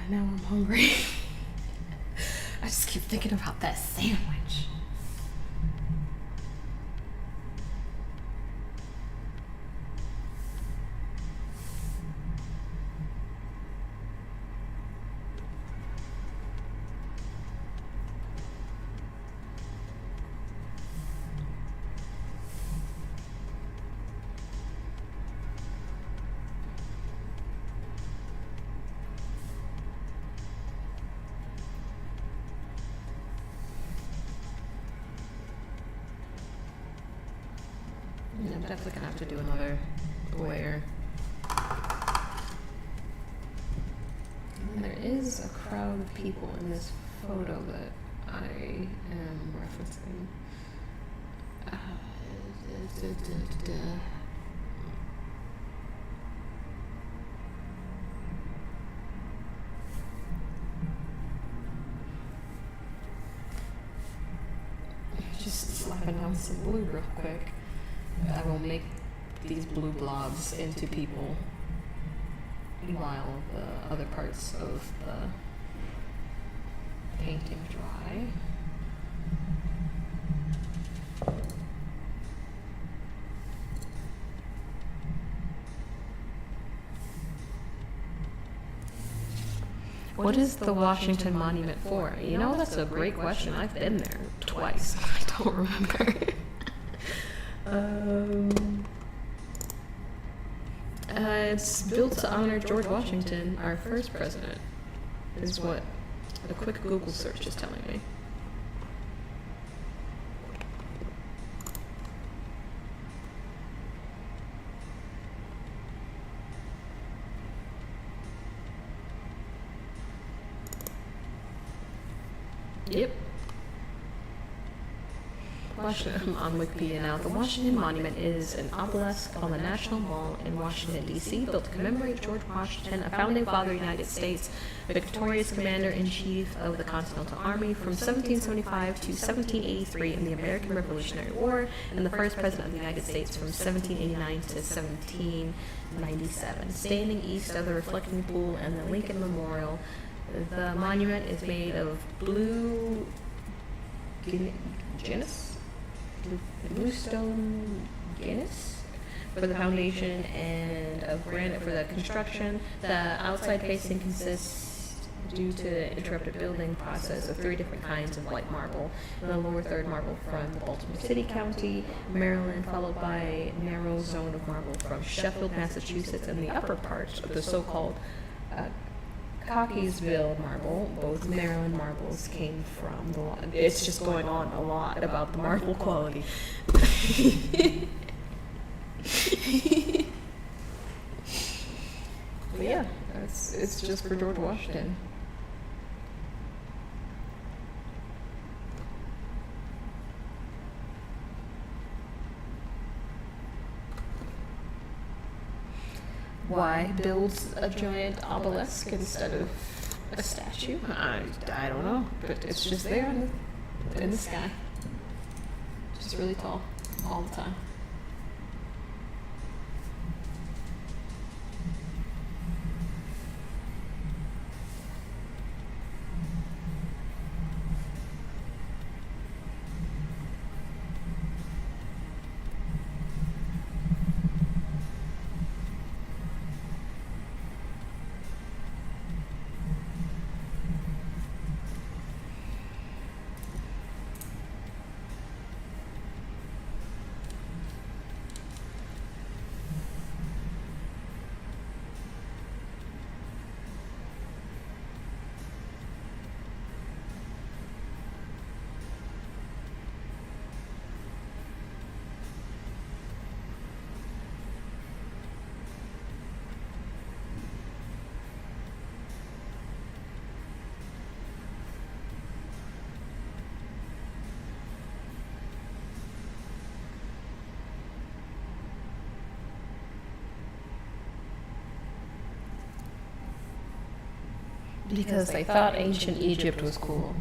Now I'm hungry. I just keep thinking about that sandwich. Yeah, I'm definitely gonna have to do another layer. And there is a crowd of people in this photo that I am referencing. slapping down some blue real quick. I will make these blue blobs into people while the other parts of the painting dry. What is the Washington Monument for? You know, that's a great question. I've been there twice. I don't remember. It's built to honor George Washington, our first president, is what a quick Google search is telling me. Yep. Washington, on Wikipedia now. The Washington Monument is an obelisk on the National Mall in Washington, D.C., built to commemorate George Washington, a founding father of the United States, victorious commander-in-chief of the Continental Army from 1775 to 1783 in the American Revolutionary War, and the first president of the United States from 1789 to 1797. Standing east of the reflecting pool and the Lincoln Memorial, the monument is made of bluestone Guinness for the foundation and of granite for the construction. The outside facing consists, due to the interrupted building process, of 3 different kinds of white marble. The lower third marble from the Baltimore City County, Maryland, followed by a narrow zone of marble from Sheffield, Massachusetts, and the upper part of the so-called Cockeysville marble. Both Maryland marbles came from the... It's just going on a lot about the marble quality. But yeah, it's just for George Washington. Why build a giant obelisk instead of a statue? I don't know, but it's just there in the sky. Just really tall, all the time. Because they thought ancient Egypt was cool.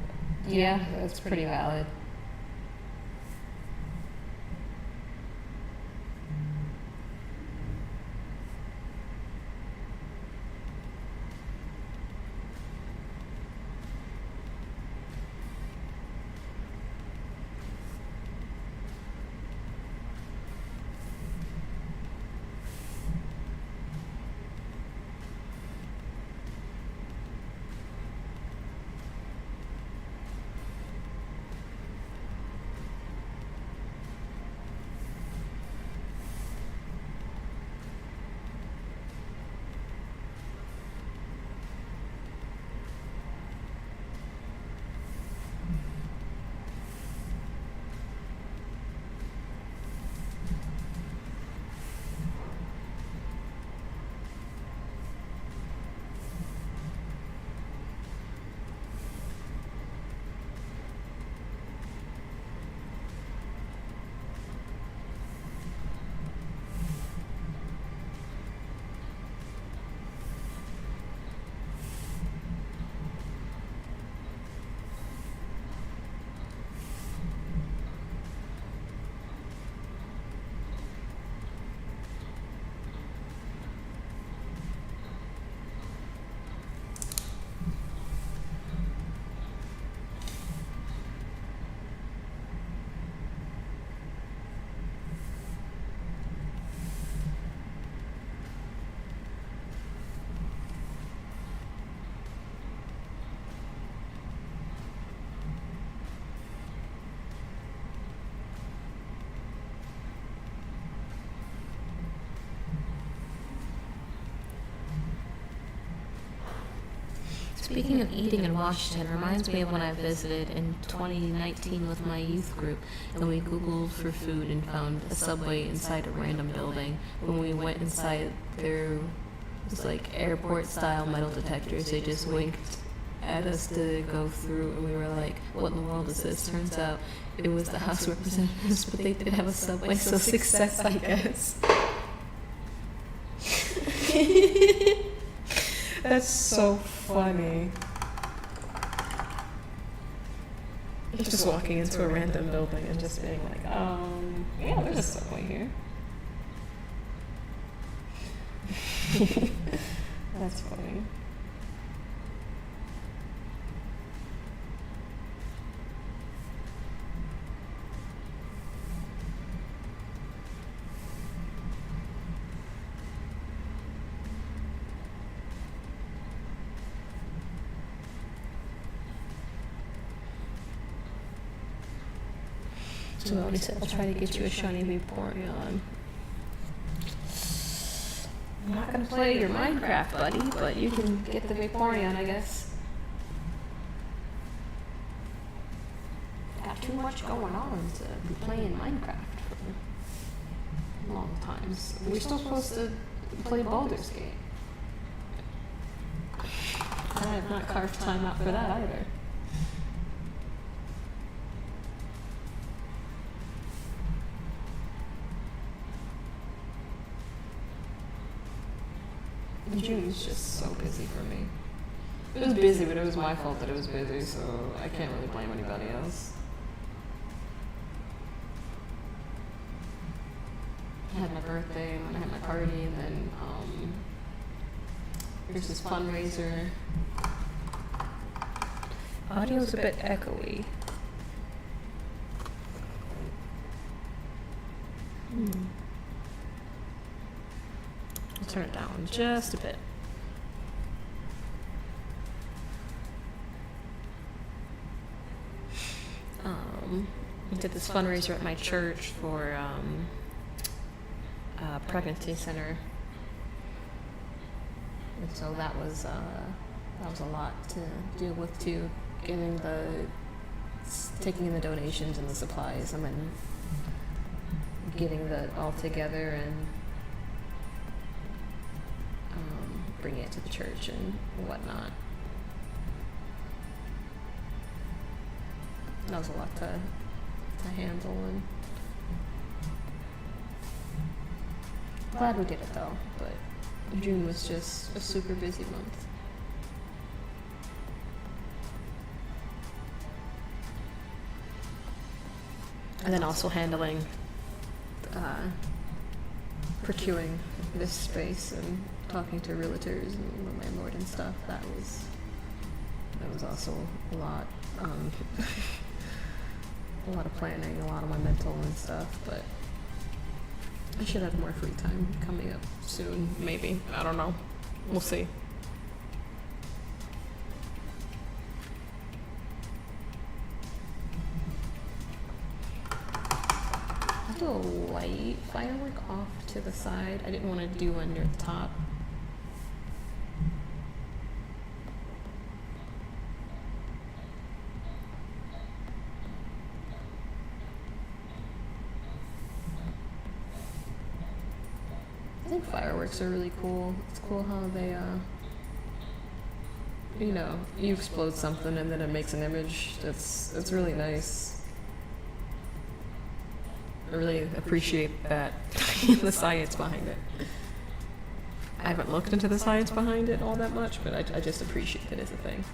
Yeah, that's pretty valid. Speaking of eating in Washington, reminds me of when I visited in 2019 with my youth group, and we Googled for food and found a Subway inside a random building. When we went inside, there was like airport-style metal detectors. They just winked at us to go through, and we were like, what in the world is this? Turns out it was the House of Representatives, but they did have a Subway, so success, I guess. That's so funny. Just walking into a random building and just being like, yeah, there's a Subway here. That's funny. So I said, I'll try to get you a shiny Vaporeon. I'm not gonna play your Minecraft, buddy, but you can get the Vaporeon, I guess. Got too much going on to be playing Minecraft for long times. We're still supposed to play Baldur's Gate. I have not carved time out for that either. June's just so busy for me. It was busy, but it was my fault that it was busy, so I can't really blame anybody else. I had my birthday, and then I had my party, and then there's this fundraiser. Audio's a bit echoey. I'll turn it down just a bit. We did this fundraiser at my church for a pregnancy center, and so that was a lot to deal with too. Taking in the donations and the supplies, and then getting that all together and bringing it to the church and whatnot. That was a lot to handle, and glad we did it though, but June was just a super busy month. And then also handling procuring this space and talking to realtors and the landlord and stuff. That was also a lot. A lot of planning, a lot of my mental and stuff, but I should have more free time coming up soon, maybe. I don't know. We'll see. I'll do a light firework off to the side. I didn't want to do one near the top. I think fireworks are really cool. It's cool how they, you explode something and then it makes an image. It's really nice. I really appreciate that, the science behind it. I haven't looked into the science behind it all that much, but I just appreciate it as a thing.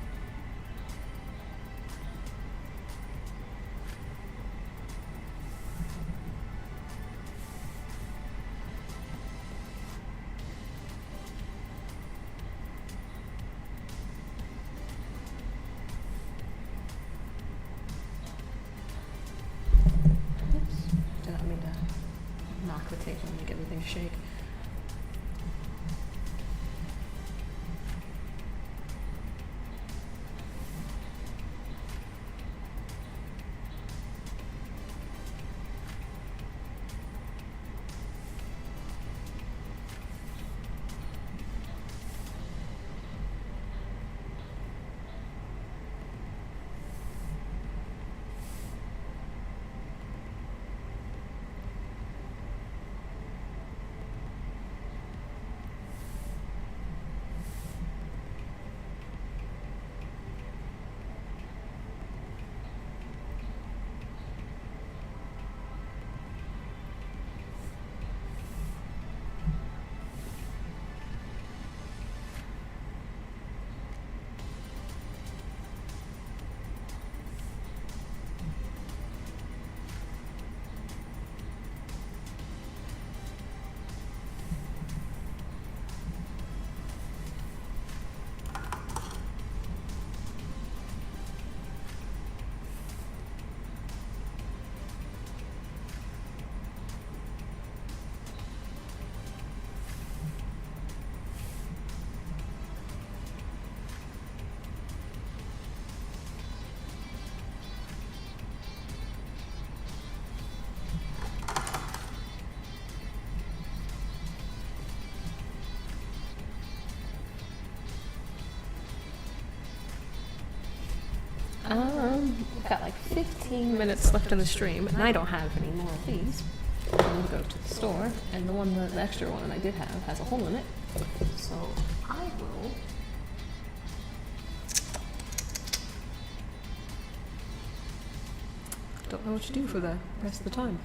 Knock the table and make everything shake. I've got like 15 minutes left in the stream, and I don't have any more of these. I'm gonna go to the store, and the extra one that I did have has a hole in it. So I will. Don't know what to do for the rest of the time.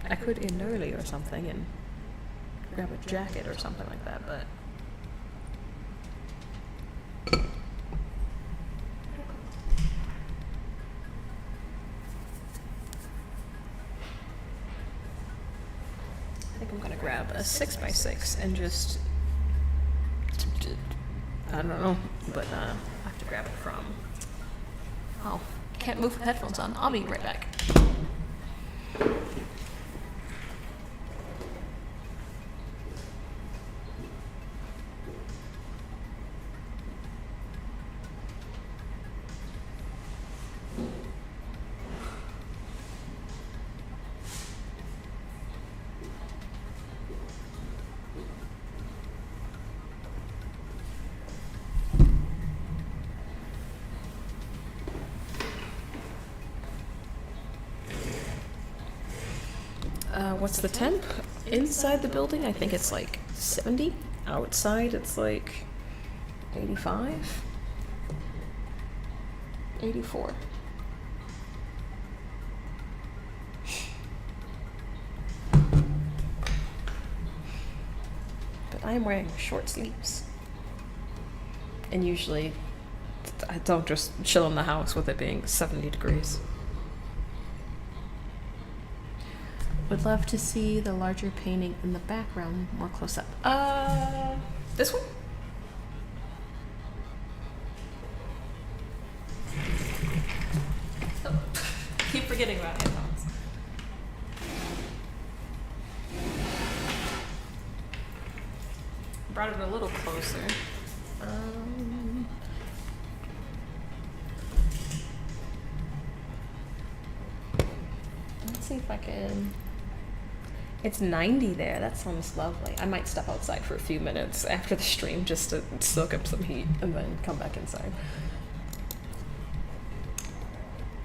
I could end early or something and grab a jacket or something like that, but. I think I'm gonna grab a 6x6 and just, I don't know, but I have to grab it from, oh, can't move with headphones on. I'll be right back. What's the temp? Inside the building, I think it's like 70. Outside, it's like 85. 84. But I am wearing short sleeves. And usually, I don't just chill in the house with it being 70 degrees. Would love to see the larger painting in the background more close up. This one? Oh, keep forgetting about headphones. Brought it a little closer. Let's see if I can. It's 90 there. That sounds lovely. I might step outside for a few minutes after the stream just to soak up some heat and then come back inside.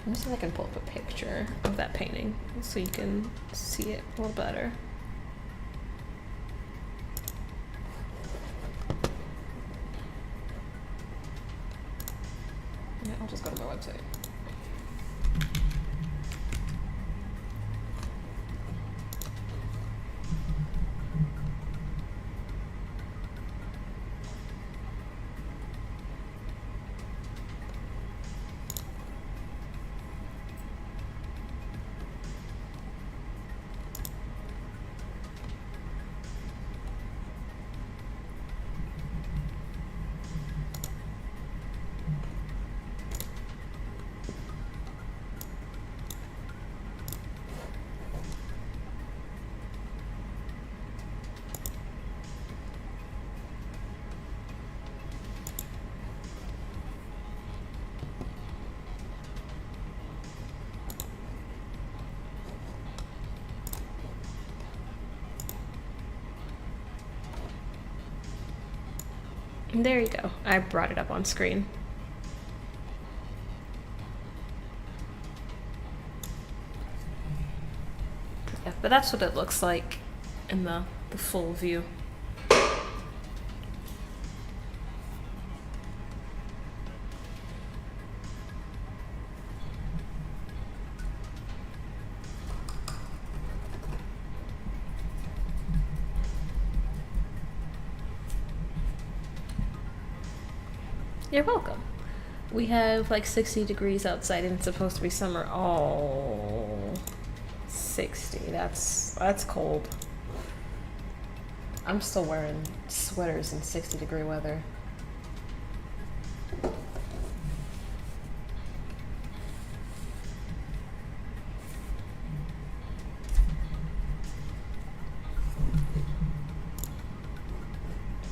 Let me see if I can pull up a picture of that painting so you can see it a little better. Yeah, I'll just go to my website. There you go. I brought it up on screen. Yeah, but that's what it looks like in the full view. You're welcome. We have like 60 degrees outside and it's supposed to be summer. Oh, 60. That's cold. I'm still wearing sweaters in 60-degree weather.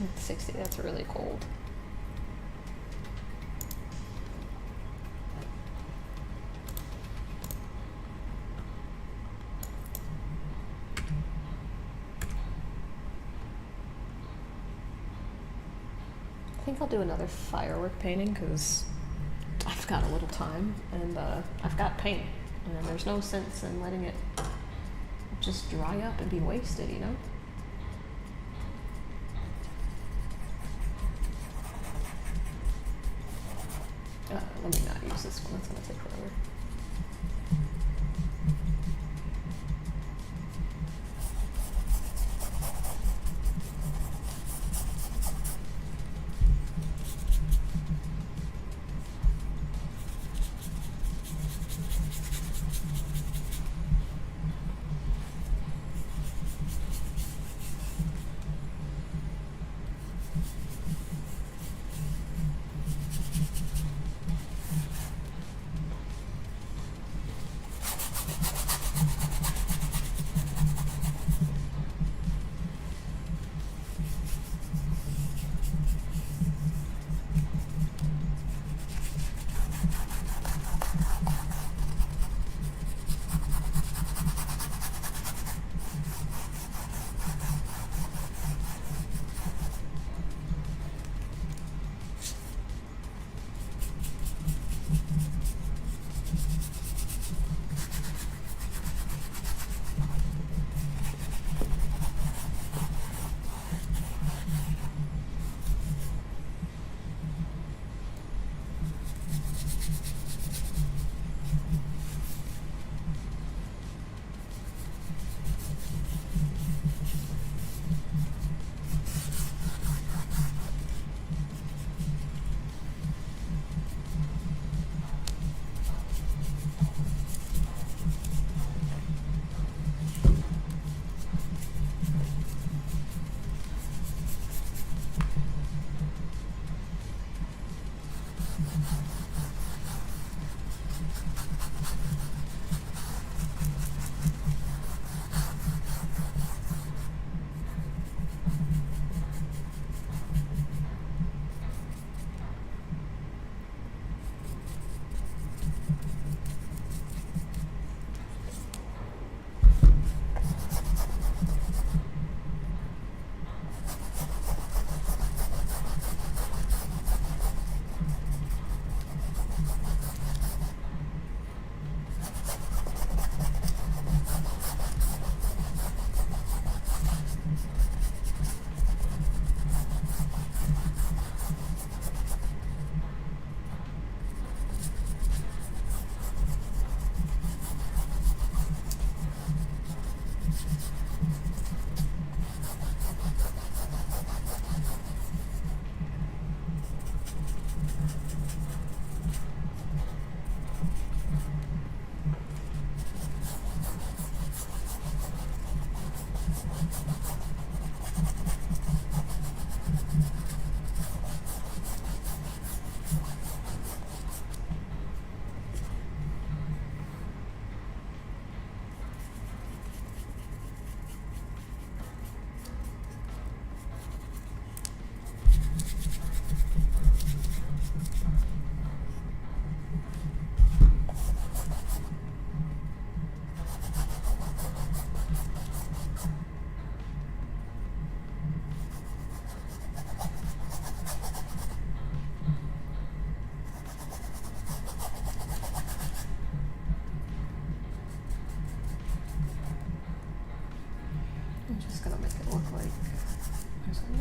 It's 60, that's really cold. I think I'll do another firework painting because I've got a little time, and I've got paint, and there's no sense in letting it just dry up and be wasted, you know? Let me not use this one, it's gonna take forever.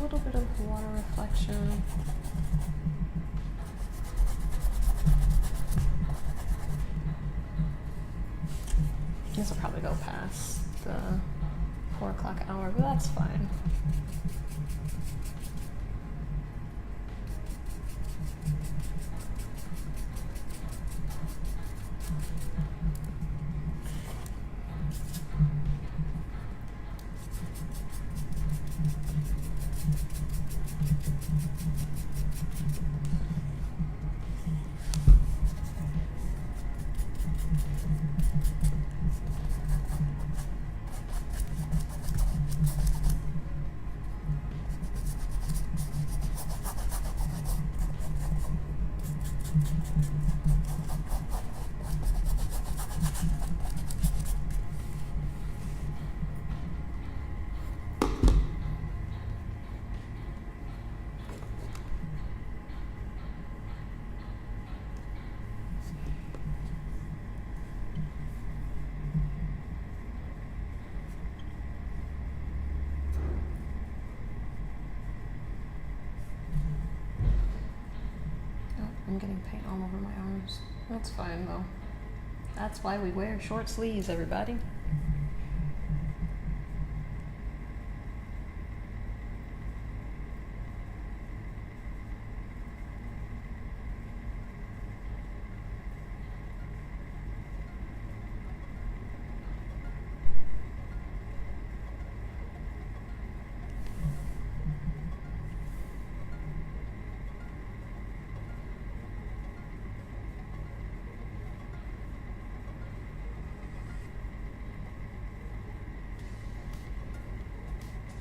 Little bit of water reflection. This will probably go past the 4 o'clock hour, but that's fine. paint all over my arms. That's fine though. That's why we wear short sleeves, everybody.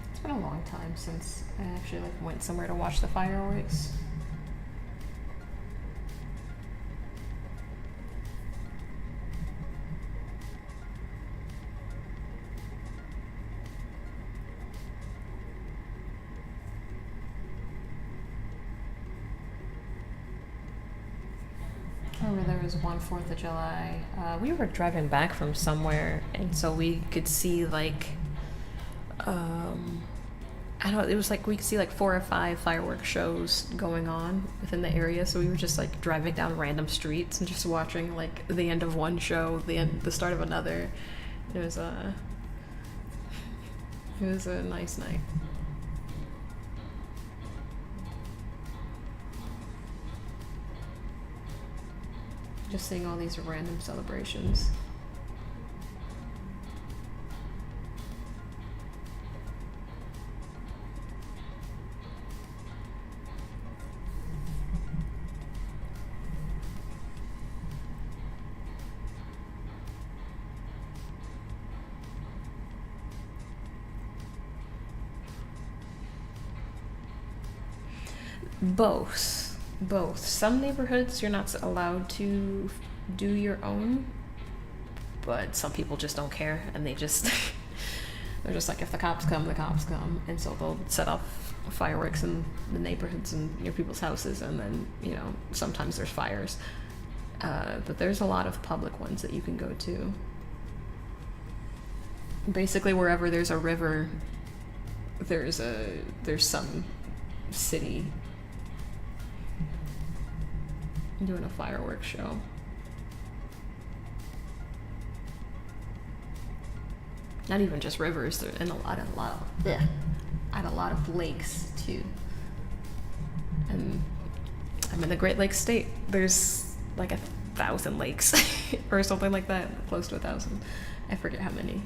It's been a long time since I actually went somewhere to watch the fireworks. I remember there was one 4th of July. We were driving back from somewhere, and so we could see I don't know, it was we could see 4 or 5 fireworks shows going on within the area, so we were just driving down random streets and just watching the end of one show, the start of another. It was a nice night. Just seeing all these random celebrations. Both. Some neighborhoods you're not allowed to do your own, but some people just don't care, and they're just if the cops come, the cops come, and so they'll set off fireworks in the neighborhoods and near people's houses, and then sometimes there's fires. But there's a lot of public ones that you can go to. Basically, wherever there's a river, there's some city doing a fireworks show. Not even just rivers, they're in a lot of lakes too. And I'm in the Great Lakes state. There's 1,000 lakes or something like that, close to 1,000. I forget how many.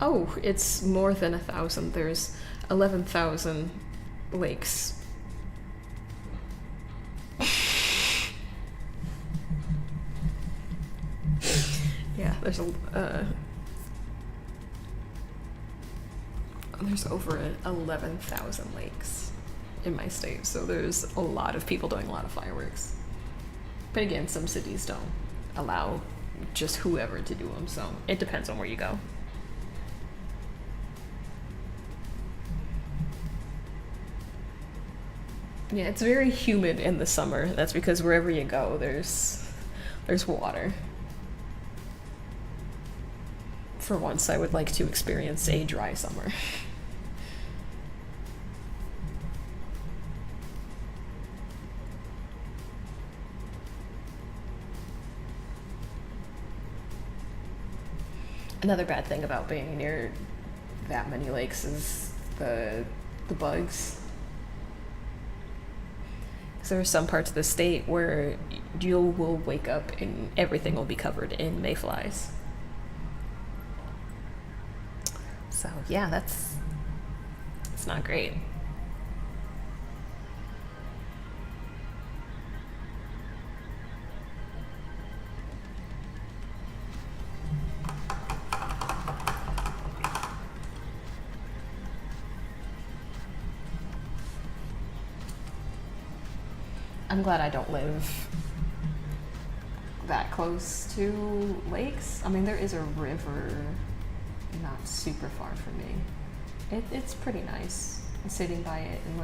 Oh, it's more than 1,000. There's 11,000 lakes. Yeah, there's over 11,000 lakes in my state, so there's a lot of people doing a lot of fireworks. But again, some cities don't allow just whoever to do them, so it depends on where you go. Yeah, it's very humid in the summer. That's because wherever you go, there's water. For once, I would like to experience a dry summer. Another bad thing about being near that many lakes is the bugs. There are some parts of the state where you will wake up and everything will be covered in mayflies. So yeah, it's not great. I'm glad I don't live that close to lakes. I mean, there is a river not super far from me. It's pretty nice sitting by it and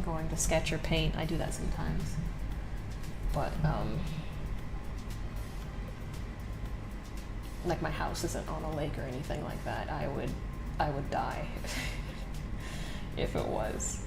going to sketch or paint. I do that sometimes. But, like my house isn't on a lake or anything like that. I would die if it was.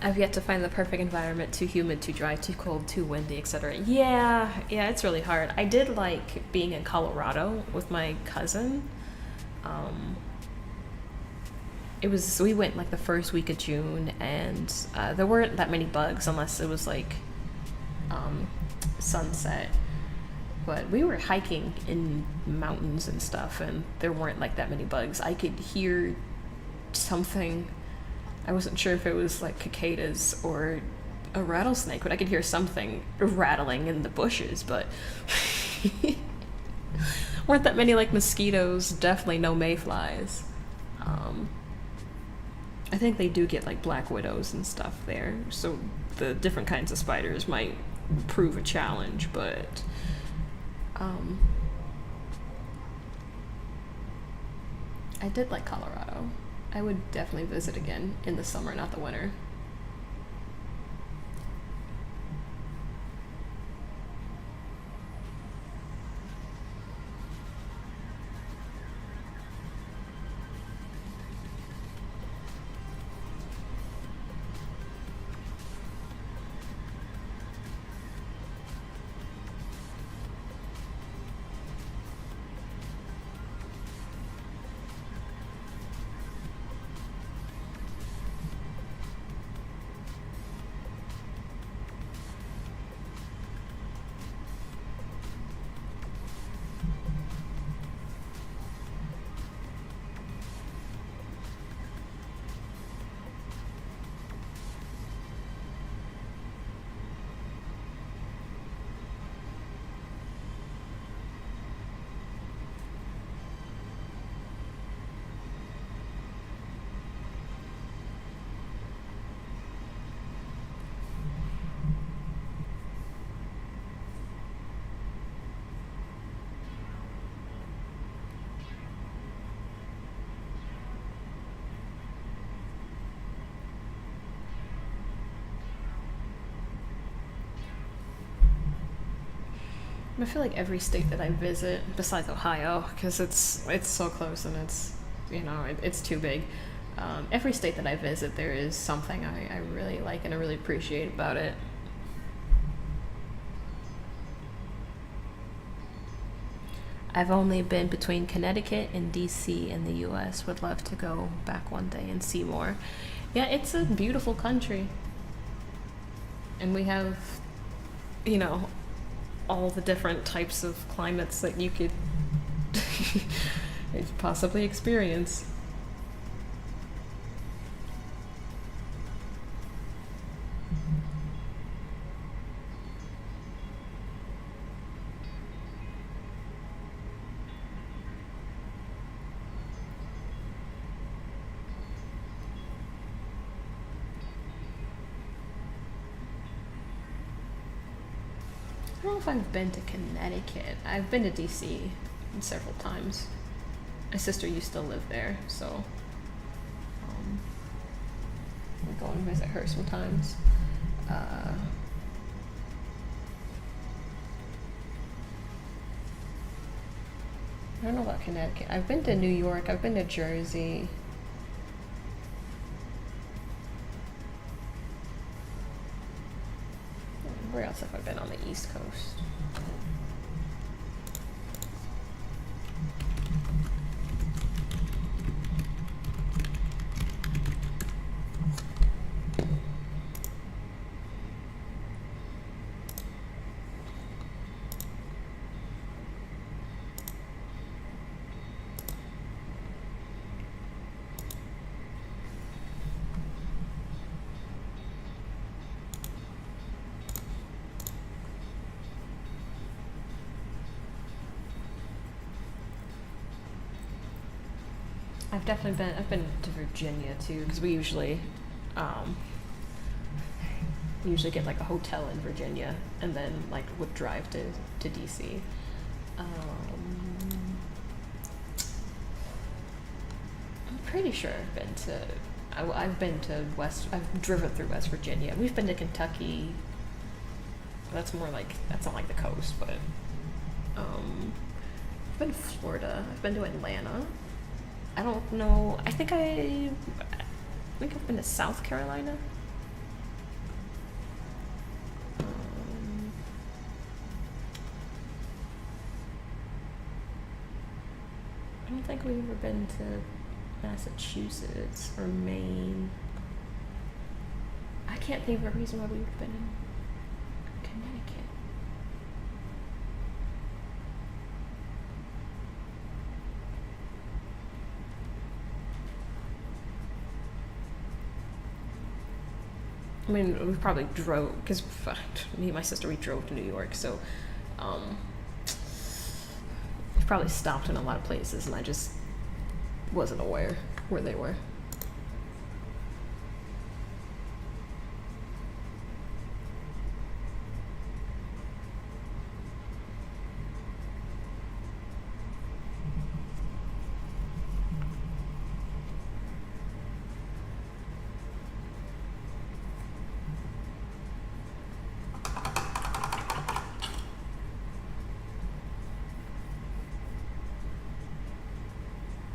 I've yet to find the perfect environment, too humid, too dry, too cold, too windy, etc. Yeah, it's really hard. I did like being in Colorado with my cousin. We went like the first week of June, and there weren't that many bugs unless it was like sunset. But we were hiking in mountains and stuff, and there weren't like that many bugs. I could hear something. I wasn't sure if it was like cicadas or a rattlesnake, but I could hear something rattling in the bushes, but weren't that many like mosquitoes, definitely no mayflies. I think they do get like black widows and stuff there, so the different kinds of spiders might prove a challenge, but I did like Colorado. I would definitely visit again in the summer, not the winter. I feel like every state that I visit, besides Ohio, because it's so close and it's too big. Every state that I visit, there is something I really like and I really appreciate about it. I've only been between Connecticut and DC in the US. Would love to go back one day and see more. Yeah, it's a beautiful country. And we have, all the different types of climates that you could possibly experience. I don't know if I've been to Connecticut. I've been to DC several times. My sister used to live there, so I go and visit her sometimes. I don't know about Connecticut. I've been to New York. I've been to Jersey. Where else have I been on the East Coast? I've been to Virginia too, because we usually get like a hotel in Virginia and then like would drive to DC. I'm pretty sure I've been to I've driven through West Virginia. We've been to Kentucky. That's not like the coast, but I've been to Florida. I've been to Atlanta. I don't know. I think I've been to South Carolina. I don't think we've ever been to Massachusetts or Maine. I can't think of a reason why we've been in Connecticut. I mean, we probably drove, because me and my sister, we drove to New York, so we probably stopped in a lot of places, and I just wasn't aware where they were.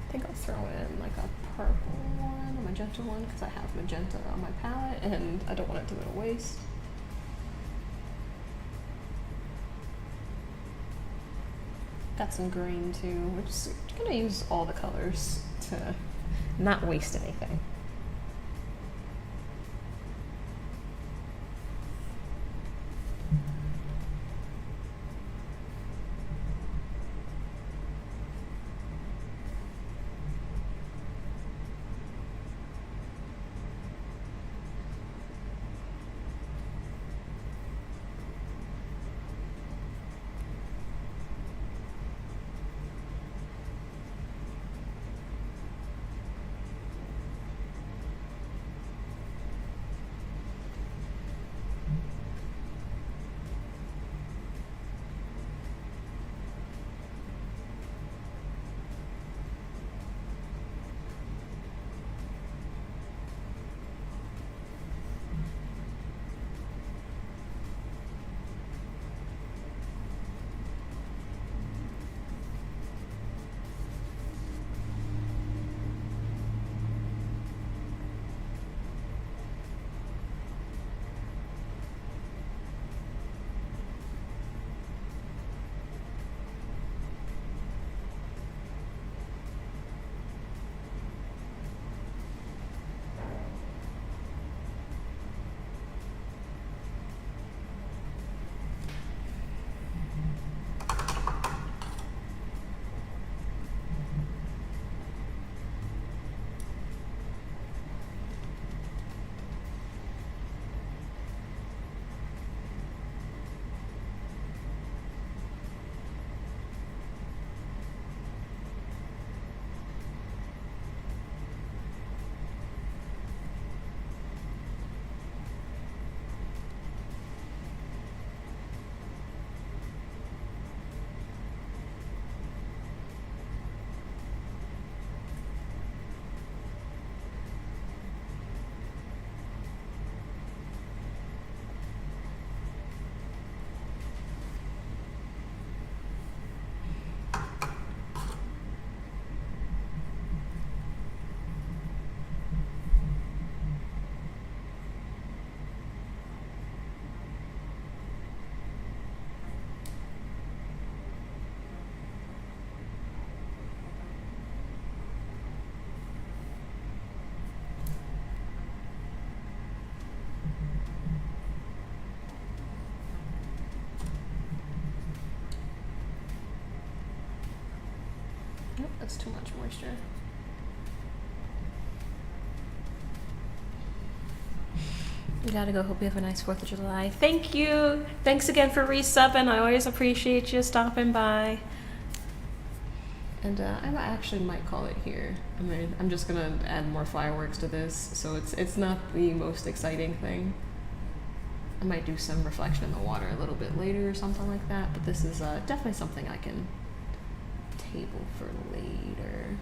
I think I'll throw in like a purple one, a magenta one, because I have magenta on my palette and I don't want it to go to waste. Got some green too. We're just gonna use all the colors to not waste anything. Nope, that's too much moisture. You gotta go. Hope you have a nice 4th of July. Thank you. Thanks again for resubbing. I always appreciate you stopping by. And I actually might call it here. I mean, I'm just gonna add more fireworks to this, so it's not the most exciting thing. I might do some reflection in the water a little bit later or something like that, but this is definitely something I can table for later.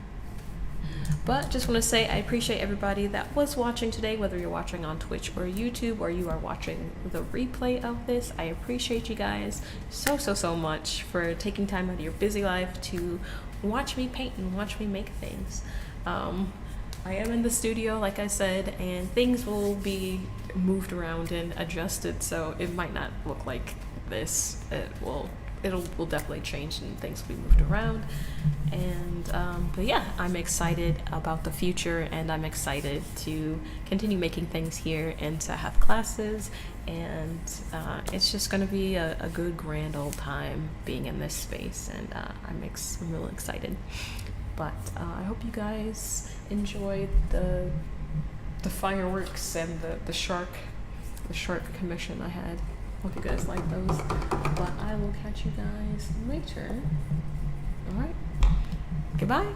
But just want to say I appreciate everybody that was watching today, whether you're watching on Twitch or YouTube, or you are watching the replay of this. I appreciate you guys so much for taking time out of your busy life to watch me paint and watch me make things. I am in the studio, like I said, and things will be moved around and adjusted, so it might not look like this. It will definitely change and things will be moved around. And but yeah, I'm excited about the future, and I'm excited to continue making things here and to have classes, and it's just going to be a good grand old time being in this space, and I'm really excited. But I hope you guys enjoyed the fireworks and the shark commission I had. Hope you guys like those. But I will catch you guys later. All right. Goodbye.